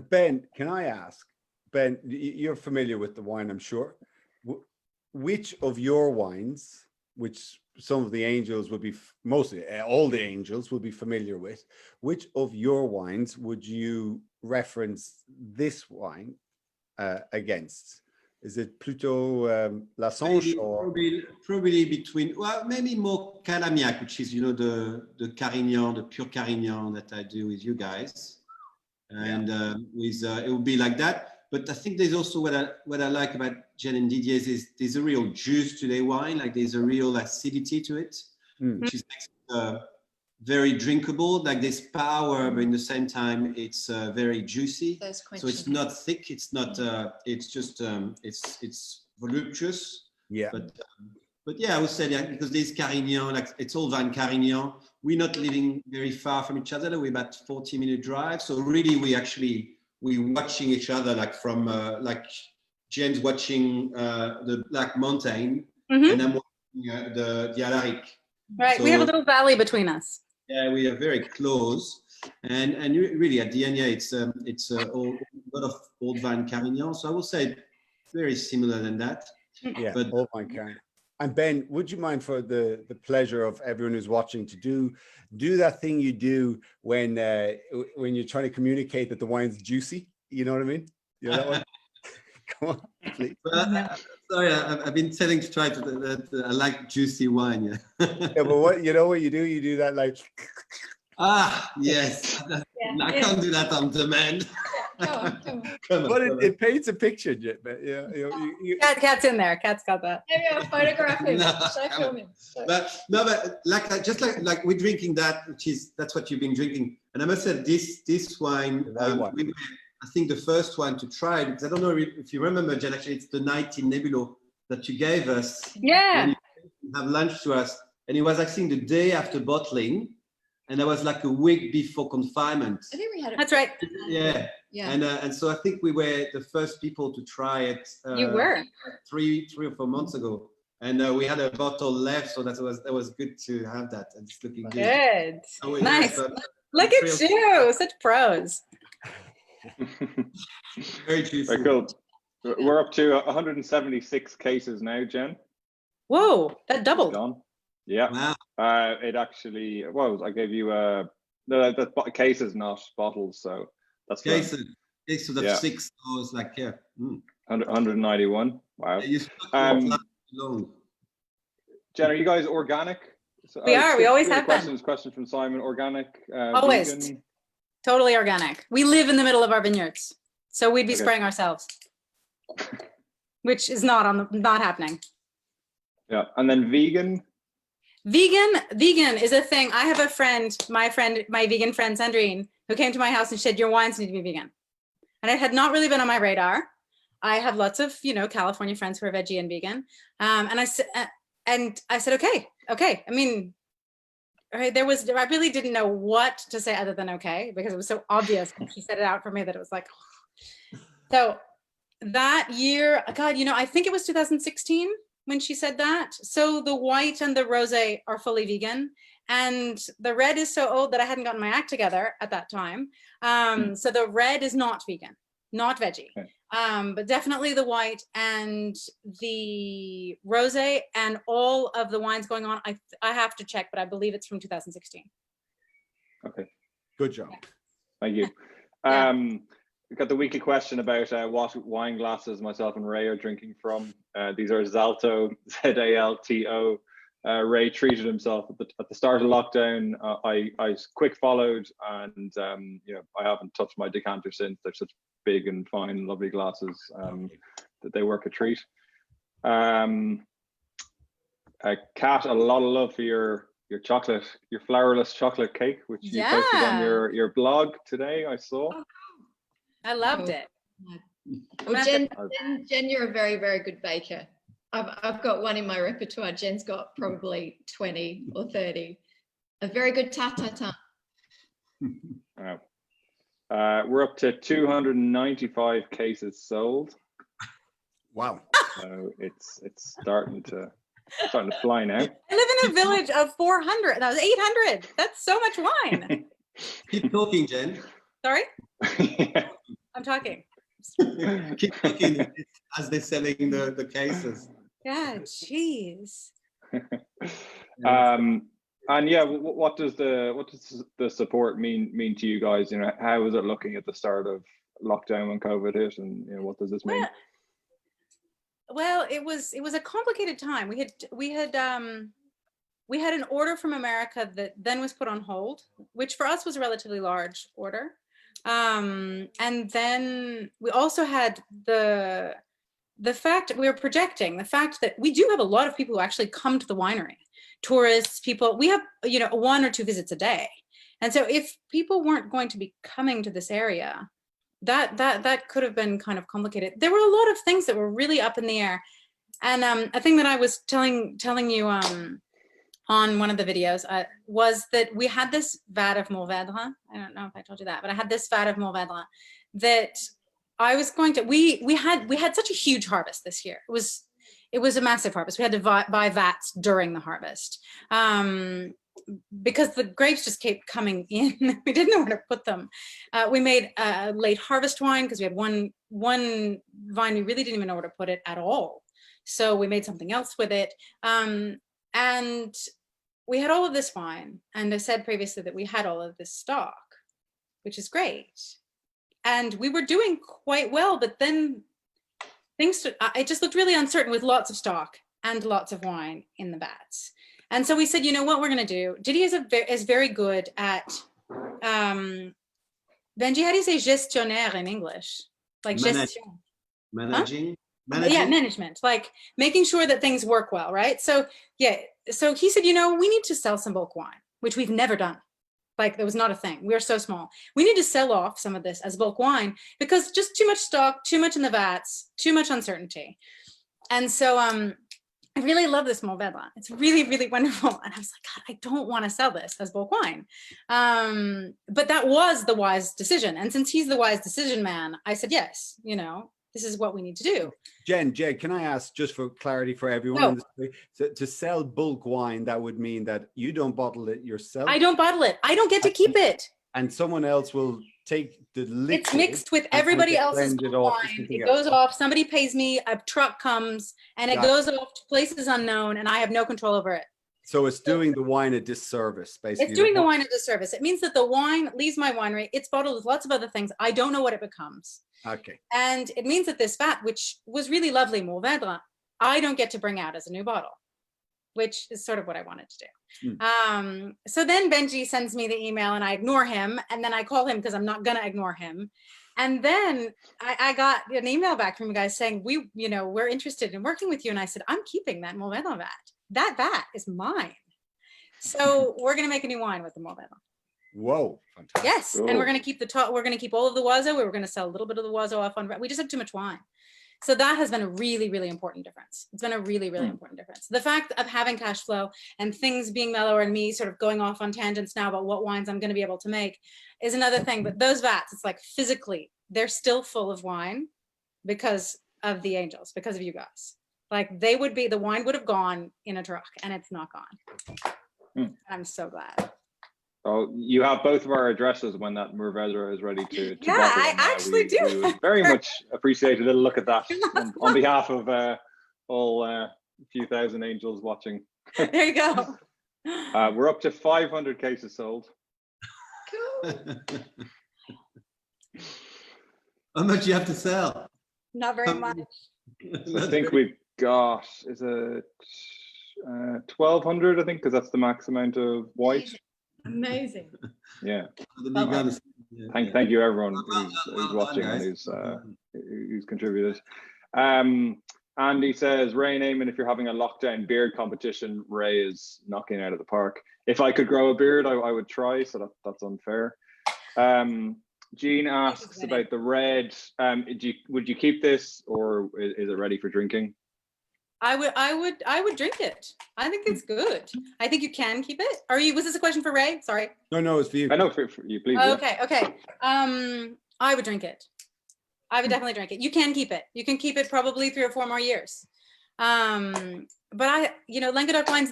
Ben, can I ask, Ben, you're familiar with the wine, I'm sure. Which of your wines, which some of the angels would be, mostly all the angels would be familiar with, which of your wines would you reference this wine against? Is it plutôt La Sanche or? Probably between, well, maybe more Calamiac, which is, you know, the Carignan, the pure Carignan that I do with you guys. And with it would be like that. But I think there's also what I like about Jen and Didier's is there's a real juice to their wine, like there's a real acidity to it, which is makes it, very drinkable. Like there's power, but in the same time it's very juicy. So it's not thick. It's not. It's just. It's voluptuous. Yeah. But yeah, I would say that because there's Carignan, like it's all Vin Carignan. We're not living very far from each other. We're about 40-minute drive. So really, we're watching each other like from like Jen's watching the Black Mountain, and I'm watching the Alaric. Right. So, we have a little valley between us. Yeah, we are very close, and really at the end, yeah, it's a lot of old Vin Carignan. So I would say very similar than that. Yeah, but old Vin Carignan. And Ben, would you mind, for the pleasure of everyone who's watching, to do that thing you do when you're trying to communicate that the wine's juicy? You know what I mean? You know that one? Come on, please. Sorry, I've been telling to try to. I like juicy wine. Yeah. Yeah, but what you do? You do that like. Ah, yes. I can't do that on demand. Come on. But it paints a picture, yeah. Cat's in there. Cat's got that. Maybe I'll photograph him. Show him. But like we're drinking that, that's what you've been drinking. And I must say this wine, I think the first one to try, because I don't know if you remember, Jen, actually it's the night in Nebula that you gave us. Yeah. When you have lunch to us. And it was actually the day after bottling. And that was like a week before confinement. I think we had it. That's right. Yeah. Yeah. And so I think we were the first people to try it. You were 3 or 4 months ago, and we had a bottle left, so that was good to have that, and it's looking good. Good. So nice. Look at you, such pros. Very juicy. Very cool. We're up to 176 cases now, Jen. Whoa, that doubled. Gone. Yeah. Wow. It actually was. I gave you the cases, not bottles, so that's cases of 6 hours, like 191. Wow. Long. Jen, are you guys organic? So, we are. We always have been. Question from Simon. Organic. Always. Vegan? Totally organic. We live in the middle of our vineyards, so we'd be spraying ourselves, which is not happening. Yeah, and then vegan. Vegan is a thing. I have a friend, my vegan friend Sandrine, who came to my house and said, "Your wines need to be vegan," and it had not really been on my radar. I have lots of, California friends who are veggie and vegan, and I said, okay. I mean, I really didn't know what to say other than okay, because it was so obvious. She said it out for me that it was like, so that year, God, I think it was 2016 when she said that. So the white and the rosé are fully vegan, and the red is so old that I hadn't gotten my act together at that time. So the red is not vegan, not veggie. Okay. But definitely the white and the rosé and all of the wines going on. I have to check, but I believe it's from 2016. Okay. Good job. Thank you. Yeah. We've got the weekly question about what wine glasses myself and Ray are drinking from. These are Zalto, Z-A-L-T-O. Ray treated himself at the start of lockdown. I quick followed, and I haven't touched my decanter since. They're such big and fine, lovely glasses that they work a treat. Kat, a lot of love for your chocolate, your flourless chocolate cake, which you posted on your blog today. I saw. I loved it. Well, Jen, you're a very, very good baker. I've got one in my repertoire. Jen's got probably 20 or 30. A very good tatatin. Wow. We're up to 295 cases sold. Wow. So it's starting to fly now. I live in a village of 400. That was 800. That's so much wine. Keep talking, Jen. Sorry, Yeah. I'm talking. Keep talking as they're selling the cases. Yeah, jeez. And yeah, what does the support mean to you guys? You know, how was it looking at the start of lockdown when COVID hit, and you know, what does this mean? Well, it was a complicated time. We had an order from America that then was put on hold, which for us was a relatively large order. And then we also had the fact we were projecting the fact that we do have a lot of people who actually come to the winery, tourists, people. We have, you know, 1 or 2 visits a day, and so if people weren't going to be coming to this area, that could have been kind of complicated. There were a lot of things that were really up in the air, and a thing that I was telling you on one of the videos was that we had this vat of Mourvèdre. I don't know if I told you that, but I had this vat of Mourvèdre that I was going to. We had such a huge harvest this year. It was a massive harvest. We had to buy vats during the harvest because the grapes just kept coming in. We didn't know where to put them. We made a late harvest wine because we had one vine we really didn't even know where to put it at all. So we made something else with it. And we had all of this wine. And I said previously that we had all of this stock, which is great. And we were doing quite well, but then it just looked really uncertain with lots of stock and lots of wine in the vats. And so we said, you know what we're going to do? Didier is very good at, Benji, how do you say gestionnaire in English? Like gestion. Managing? Huh? Managing? Yeah, management, like making sure that things work well, right? So yeah, so he said, you know, we need to sell some bulk wine, which we've never done. Like there was not a thing. We are so small. We need to sell off some of this as bulk wine because just too much stock, too much in the vats, too much uncertainty. And so I really love this Mourvèdre. It's really, really wonderful. And I was like, God, I don't want to sell this as bulk wine. But that was the wise decision. And since he's the wise decision man, I said, yes, you know, this is what we need to do. Jen, can I ask, just for clarity for everyone, to sell bulk wine, that would mean that you don't bottle it yourself? I don't bottle it. I don't get to keep it. And someone else will take the liquid. It's mixed with everybody else's wine. It goes off. Somebody pays me. A truck comes and it goes off to places unknown, and I have no control over it. So it's doing the wine a disservice, basically. It's doing the wine a disservice. It means that the wine leaves my winery. It's bottled with lots of other things. I don't know what it becomes. Okay. And it means that this vat, which was really lovely Mourvèdre, I don't get to bring out as a new bottle, which is sort of what I wanted to do. So then Benji sends me the email and I ignore him. And then I call him because I'm not going to ignore him. And then I got an email back from you guys saying, we're interested in working with you. And I said, I'm keeping that Mourvèdre vat. That vat is mine. So we're going to make a new wine with the Mourvèdre. Whoa, fantastic. Yes, and we're going to keep we're going to keep all of the Oiseau. We were going to sell a little bit of the Oiseau off on. We just have too much wine. So that has been a really, really important difference. It's been a really, really important difference. The fact of having cash flow and things being mellower and me sort of going off on tangents now about what wines I'm going to be able to make is another thing. But those vats, it's like physically, they're still full of wine because of the angels, because of you guys. Like the wine would have gone in a truck and it's not gone. I'm so glad. Oh, you have both of our addresses when that Mourvèdre is ready to yeah, I actually do. We would very much appreciate a little look at that on behalf of all few thousand angels watching. There you go. We're up to 500 cases sold. How much do you have to sell? Not very much. I think we've got, is it 1,200, I think, because that's the max amount of white. Amazing. Yeah. Yeah. Thank you everyone who's watching and who's contributed. Andy says, Ray and Eamon, if you're having a lockdown beard competition, Ray is knocking out of the park. If I could grow a beard, I would try, so that's unfair. Jean asks about the red. Would you keep this, or is it ready for drinking? I would drink it. I think it's good. I think you can keep it. Was this a question for Ray? Sorry. No, it's for you. I know for you, please. Okay. I would drink it. I would definitely drink it. You can keep it. You can keep it probably 3 or 4 more years. But Languedoc wines,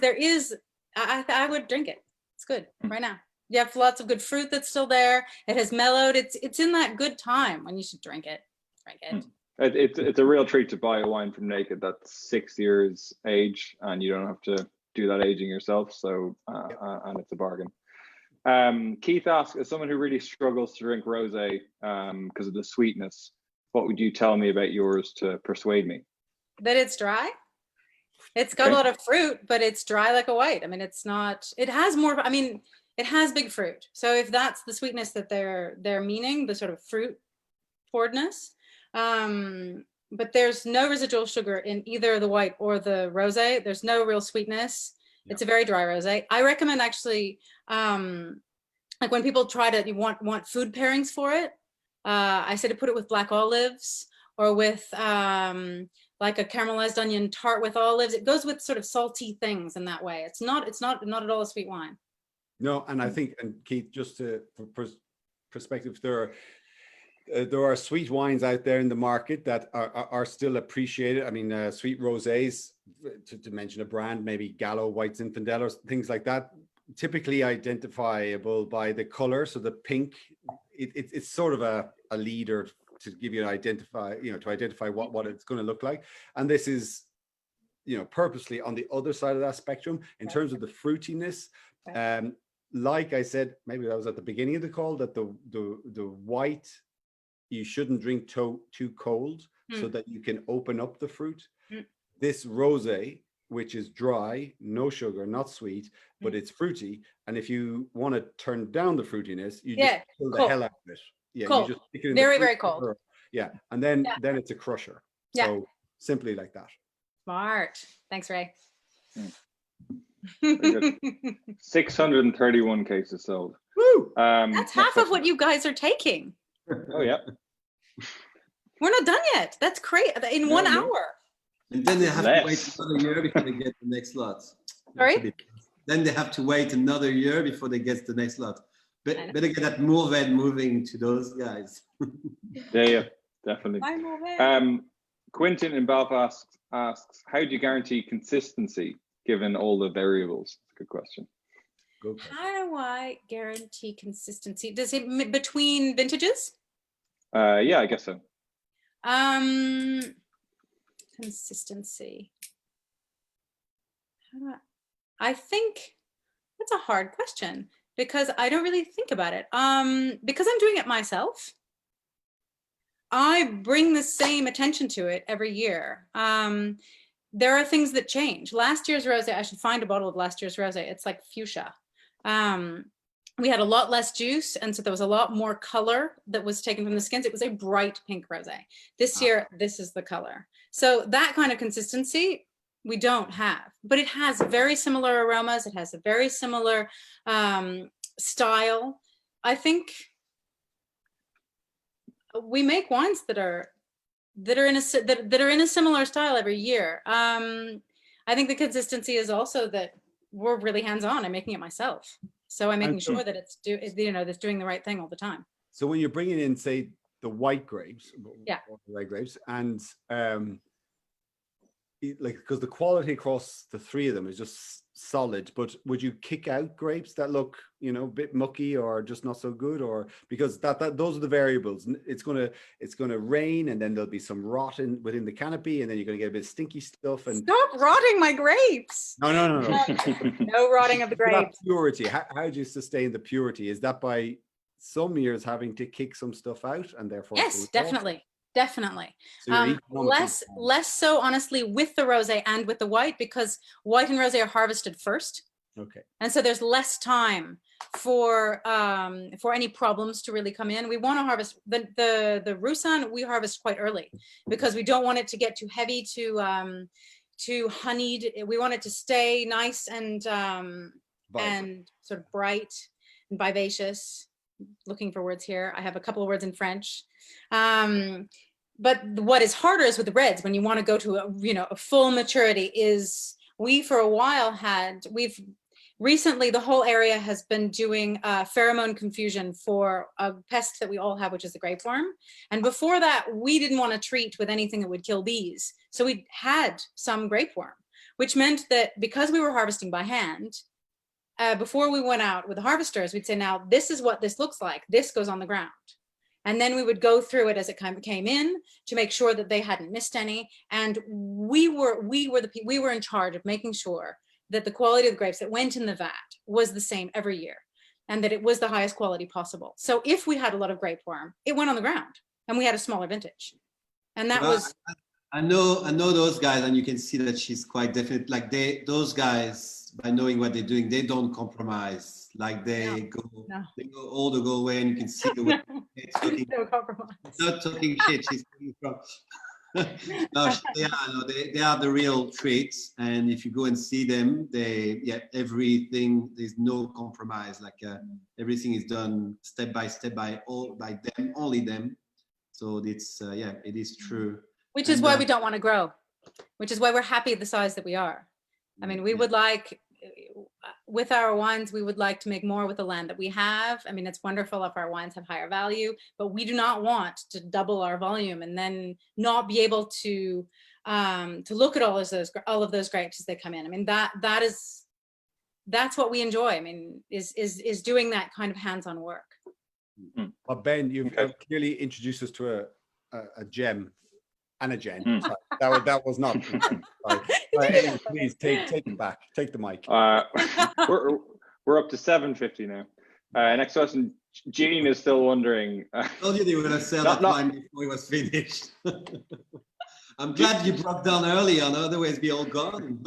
I would drink it. It's good right now. You have lots of good fruit that's still there. It has mellowed. It's in that good time when you should drink it. Drink it. It's a real treat to buy a wine from Naked that's 6 years age, and you don't have to do that aging yourself. So and it's a bargain. Keith asks, as someone who really struggles to drink rosé because of the sweetness, what would you tell me about yours to persuade me? That it's dry. It's got a lot of fruit, but it's dry like a white. I mean, it's not. It has more. I mean, it has big fruit. So if that's the sweetness that they're meaning, the sort of fruit pouredness. But there's no residual sugar in either the white or the rosé. There's no real sweetness. Yeah. It's a very dry rosé. I recommend actually, like when people try to want food pairings for it, I say to put it with black olives or with like a caramelized onion tart with olives. It goes with sort of salty things in that way. It's not at all a sweet wine. No, and I think, and Keith, just for perspective, there are sweet wines out there in the market that are still appreciated. I mean, sweet rosés, to mention a brand, maybe Gallo, White Zinfandel, or things like that, typically identifiable by the color. So the pink, it's sort of a leader to give you to identify what it's going to look like. And this is, purposely on the other side of that spectrum in terms of the fruitiness. Like I said, maybe that was at the beginning of the call, that the white, you shouldn't drink too cold so that you can open up the fruit. This rosé, which is dry, no sugar, not sweet, but it's fruity. And if you want to turn down the fruitiness, you just pull the hell out of it. Yeah, cold. You just stick it in very, very cold. Yeah, and then it's a crusher. Yeah. So simply like that. Smart. Thanks, Ray. Very good. 631 cases sold. Woo! That's half of what you guys are taking. Oh yeah. We're not done yet. That's great. In 1 hour. And then they have to wait another year before they get the next lot. Sorry? Then they have to wait another year before they get the next lot. But better get that Mourvèdre moving to those guys. Yeah, definitely. Quentin in Belfast asks, how do you guarantee consistency given all the variables? That's a good question. How do I guarantee consistency? Does it between vintages? Yeah, I guess so. Consistency. I think that's a hard question because I don't really think about it. Because I'm doing it myself, I bring the same attention to it every year. There are things that change. Last year's rosé, I should find a bottle of last year's rosé. It's like fuchsia. We had a lot less juice, and so there was a lot more color that was taken from the skins. It was a bright pink rosé. This year, this is the color. So that kind of consistency we don't have, but it has very similar aromas. It has a very similar style. I think we make wines that are in a similar style every year. I think the consistency is also that we're really hands-on. I'm making it myself. So I'm making sure that it's doing the right thing all the time. So when you're bringing in, say, the white grapes, and because the quality across the three of them is just solid, but would you kick out grapes that look, a bit mucky or just not so good, or because those are the variables? It's gonna rain, and then there'll be some rot within the canopy, and then you're gonna get a bit of stinky stuff. And stop rotting my grapes. No. No rotting of the grapes. Purity. How do you sustain the purity? Is that by some years having to kick some stuff out, and therefore? Yes, definitely. So less so honestly with the rosé and with the white, because white and rosé are harvested first. Okay. And so there's less time for any problems to really come in. We want to harvest the Roussanne. We harvest quite early because we don't want it to get too heavy, too honeyed. We want it to stay nice and sort of bright and vivacious. Looking for words here. I have a couple of words in French. but what is harder is with the reds, when you want to go to a full maturity, is we for a while we've recently, the whole area has been doing pheromone confusion for a pest that we all have, which is the grapeworm. And before that, we didn't want to treat with anything that would kill bees. So we had some grapeworm, which meant that because we were harvesting by hand, before we went out with the harvesters, we'd say, now this is what this looks like. This goes on the ground. And then we would go through it as it kind of came in to make sure that they hadn't missed any. And we were in charge of making sure that the quality of the grapes that went in the vat was the same every year, and that it was the highest quality possible. So if we had a lot of grapeworm, it went on the ground, and we had a smaller vintage. And that was. I know those guys, and you can see that she's quite definite. Like those guys, by knowing what they're doing, they don't compromise. Like they go all the way, and you can see the way it's talking. No compromise. Not talking shit. She's coming from. No, they are the real treats, and if you go and see them, everything, there's no compromise. Like everything is done step by step by them, only them. So it's it is true. Which is why we don't want to grow, which is why we're happy at the size that we are. I mean, we would like, with our wines, we would like to make more with the land that we have. I mean, it's wonderful if our wines have higher value, but we do not want to double our volume and then not be able to look at all of those grapes as they come in. I mean, that's what we enjoy. I mean, is doing that kind of hands-on work. Well, Ben, you've clearly introduced us to a gem. And a Jen. Sorry, that was not. Anyway, please take it back. Take the mic. We're up to 750 now. Next question. Jean is still wondering. I told you they were going to sell that wine before it was finished. I'm glad you broke down earlier, otherwise we all gone.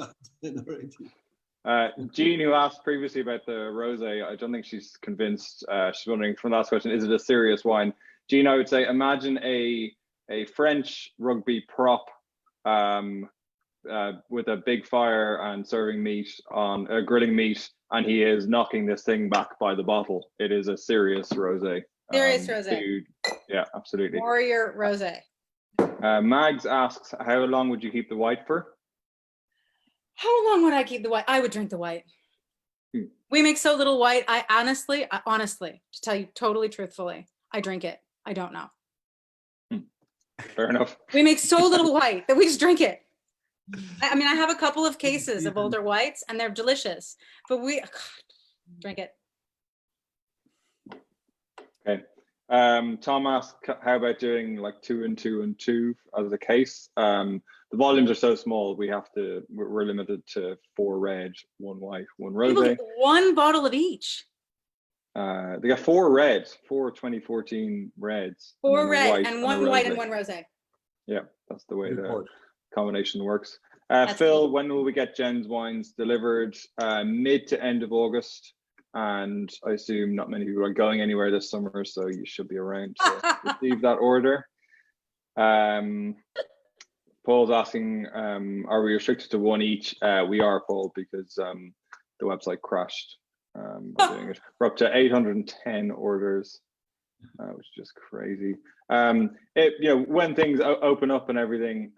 Jean, who asked previously about the rosé, I don't think she's convinced. She's wondering from the last question, is it a serious wine? Jean, I would say, imagine a French rugby prop with a big fire and serving meat on grilling meat, and he is knocking this thing back by the bottle. It is a serious rosé. Serious rosé. Yeah, absolutely. Warrior rosé. Mags asks, how long would you keep the white for? How long would I keep the white? I would drink the white. We make so little white. I honestly, to tell you totally truthfully, I drink it. I don't know. Fair enough. We make so little white that we just drink it. I mean, I have a couple of cases of older whites and they're delicious, but drink it. Okay. Tom asked, how about doing like 2 and 2 and 2 as a case? The volumes are so small, we're limited to 4 red, 1 white, 1 rosé. 1 bottle of each. They got 4 reds, 4 2014 reds. 4 red and 1 white and 1 rosé. Yeah, that's the way the combination works. Phil, cool. When will we get Jen's wines delivered? Mid to end of August. And I assume not many people are going anywhere this summer, so you should be around to receive that order. Paul's asking, are we restricted to 1 each? We are, Paul, because the website crashed. Doing it. We're up to 810 orders, which is just crazy. When things open up and everything,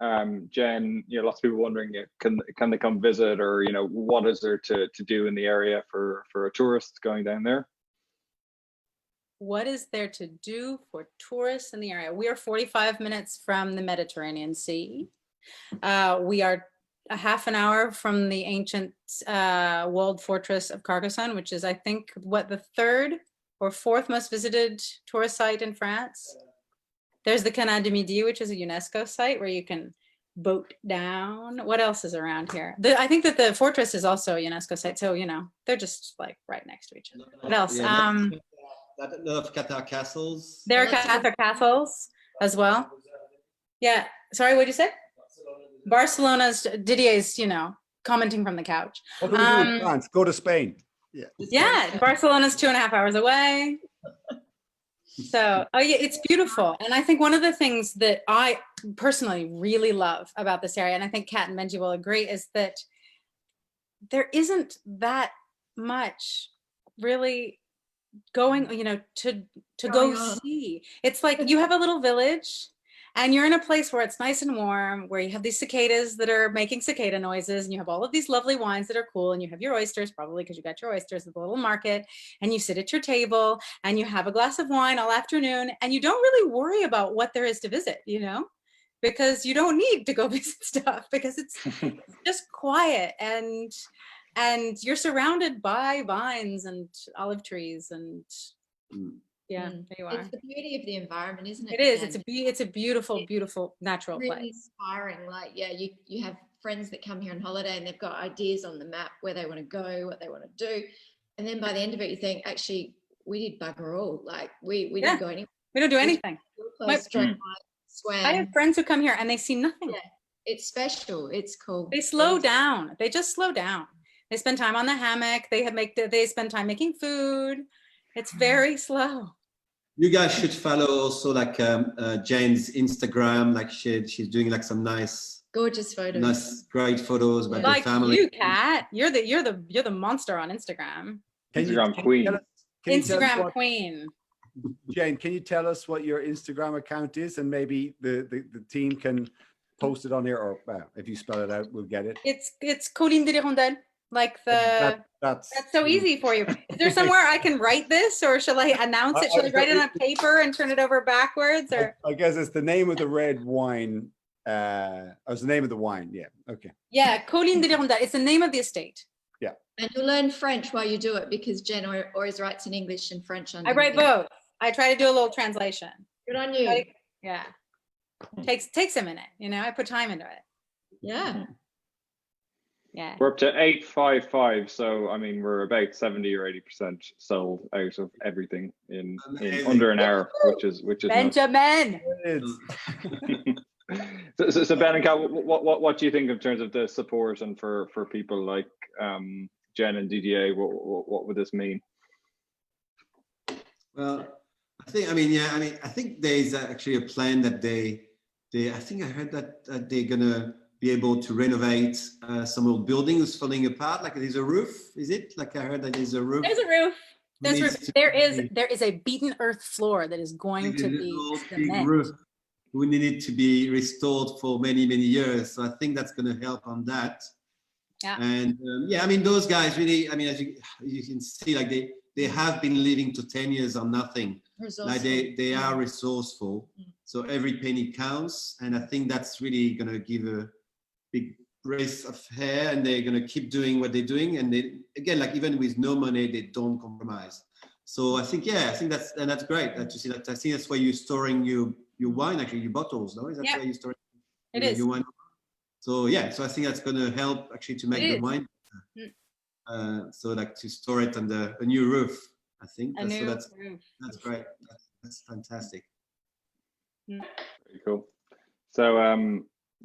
Jen, lots of people wondering, can they come visit, or what is there to do in the area for a tourist going down there? What is there to do for tourists in the area? We are 45 minutes from the Mediterranean Sea. We are a half an hour from the ancient walled fortress of Carcassonne, which is, I think, the 3rd or 4th most visited tourist site in France. There's the Canal du Midi, which is a UNESCO site where you can boat down. What else is around here? I think that the fortress is also a UNESCO site, so they're just like right next to each other. What else? A lot of Qatar castles. There are Qatar castles as well. Yeah. Sorry, what did you say? Barcelona's Didier's, commenting from the couch. What do we do in France? Go to Spain. Yeah, Barcelona's 2.5 hours away. So, it's beautiful. And I think one of the things that I personally really love about this area, and I think Kat and Benji will agree, is that there isn't that much really going, to go see. It's like you have a little village, and you're in a place where it's nice and warm, where you have these cicadas that are making cicada noises, and you have all of these lovely wines that are cool, and you have your oysters, probably because you got your oysters at the little market, and you sit at your table and you have a glass of wine all afternoon, and you don't really worry about what there is to visit, you know, because you don't need to go visit stuff, because it's just quiet, and you're surrounded by vines and olive trees, and yeah, there you are. It's the beauty of the environment, isn't it? It is. Jen? It's a beautiful, beautiful natural Really place. inspiring. Like, yeah, you have friends that come here on holiday and they've got ideas on the map where they want to go, what they want to do, and then by the end of it, you think, actually, we did bugger all. Like, we didn't go anywhere. We don't do anything. I have friends who come here and they see nothing. Yeah, it's special. It's cool. They slow down. They just slow down. They spend time on the hammock. They spend time making food. It's very slow. You guys should follow also like Jane's Instagram. Like she's doing like some nice, gorgeous photos, nice, great photos about like the family. You, Kat, you're the monster on Instagram. Instagram queen. Instagram queen. Jane, can you tell us what your Instagram account is, and maybe the team can post it on here, or if you spell it out, we'll get it. It's Colline de l'Hirondelle. Like that's so easy for you. Is there somewhere I can write this, or shall I announce it? Shall I write it on paper and turn it over backwards? Or I guess it's the name of the red wine. It's the name of the wine. Yeah. Okay. Yeah, Colline de l'Hirondelle. It's the name of the estate. Yeah. And you'll learn French while you do it, because Jen always writes in English and French. I write both. I try to do a little translation. Good on you. Yeah. Takes a minute, you know. I put time into it. Yeah. Yeah. We're up to 855, so I mean we're about 70 or 80% sold out of everything in under an hour, which is Benjamin. So Ben and Kat, what do you think in terms of the support, and for people like Jen and Didier, what would this mean? Well, I think there's actually a plan that I think I heard that they're gonna be able to renovate some old buildings falling apart. Like there's a roof, is it? Like I heard that there's a roof. There's a roof. There is a beaten earth floor that is going to be cement. Roof who needed to be restored for many years. So I think that's going to help on that. Yeah. And I mean those guys really. I mean, as you can see, like they have been living to 10 years on nothing. Like they are resourceful. So every penny counts, and I think that's really going to give a big breath of air, and they're going to keep doing what they're doing. And they, again, like even with no money, they don't compromise. So I think that's great to see that. I think that's why you're storing your wine, actually your bottles, no? Is that why you're storing your wine? So so I think that's going to help actually to make the wine. So like to store it under a new roof, I think. That's great. That's fantastic. Very cool. So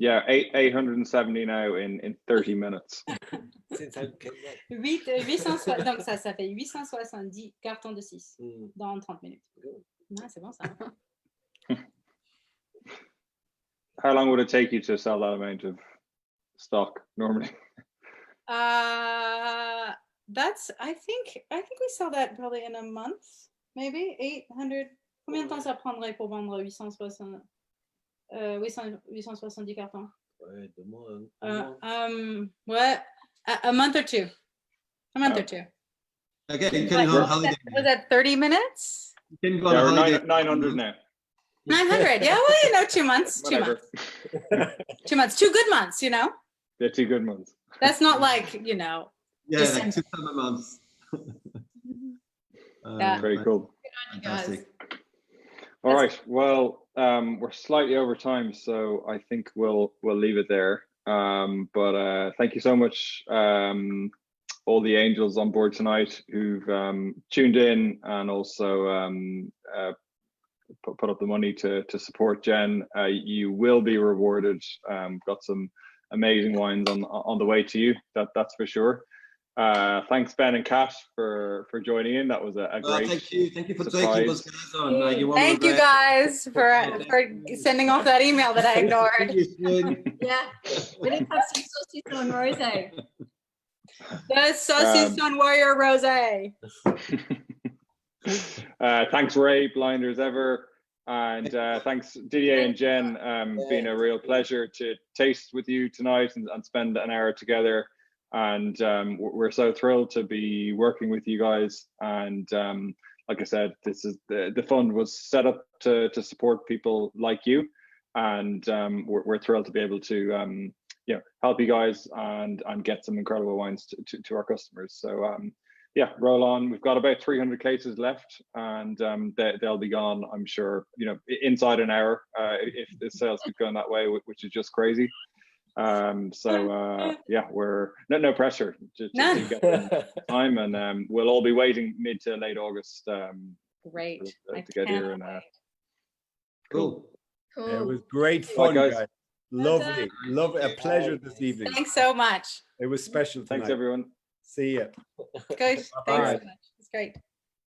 870 now in 30 minutes. Donc ça fait 870 cartons de 6 dans 30 minutes. Ouais, c'est bon ça. How long would it take you to sell that amount of stock normally? That's I think we sell that probably in a month, maybe 800. Combien de temps ça prendrait pour vendre 870 cartons? A month or two. Okay, you can go on holiday. Was that 30 minutes? You can go on holiday. 900 now. 900. Yeah, well, 2 months. 2 months. 2 months. 2 good months, you know? Yeah, 2 good months. That's not like, Yeah, December. like 2 summer months. Very cool. Fantastic. All right. Well, we're slightly over time, so I think we'll leave it there. But thank you so much, all the angels on board tonight who've tuned in and also put up the money to support Jen. You will be rewarded. Got some amazing wines on the way to you. That's for sure. Thanks Ben and Kat for joining in. That was a great thank you for taking those guys on. Thank you guys for sending off that email that I ignored. Yeah, we didn't have some saucisson rosé. The saucisson warrior rosé. Thanks Ray, blind as ever. And thanks, Didier and Jen. Been a real pleasure to taste with you tonight and spend an hour together. And we're so thrilled to be working with you guys. And like I said, this is the fund was set up to support people like you, and we're thrilled to be able to help you guys and get some incredible wines to our customers. So yeah, roll on. We've got about 300 cases left, and they'll be gone, I'm sure, inside an hour if the sales keep going that way, which is just crazy. So yeah, we're no pressure to get them time, and we'll all be waiting mid to late August. Great. To get here and Cool. It was great fun, guys. guys. Lovely, a pleasure this evening. Thanks so much. It was special tonight. Thanks, everyone. See ya. Good. Thanks so much. It's great.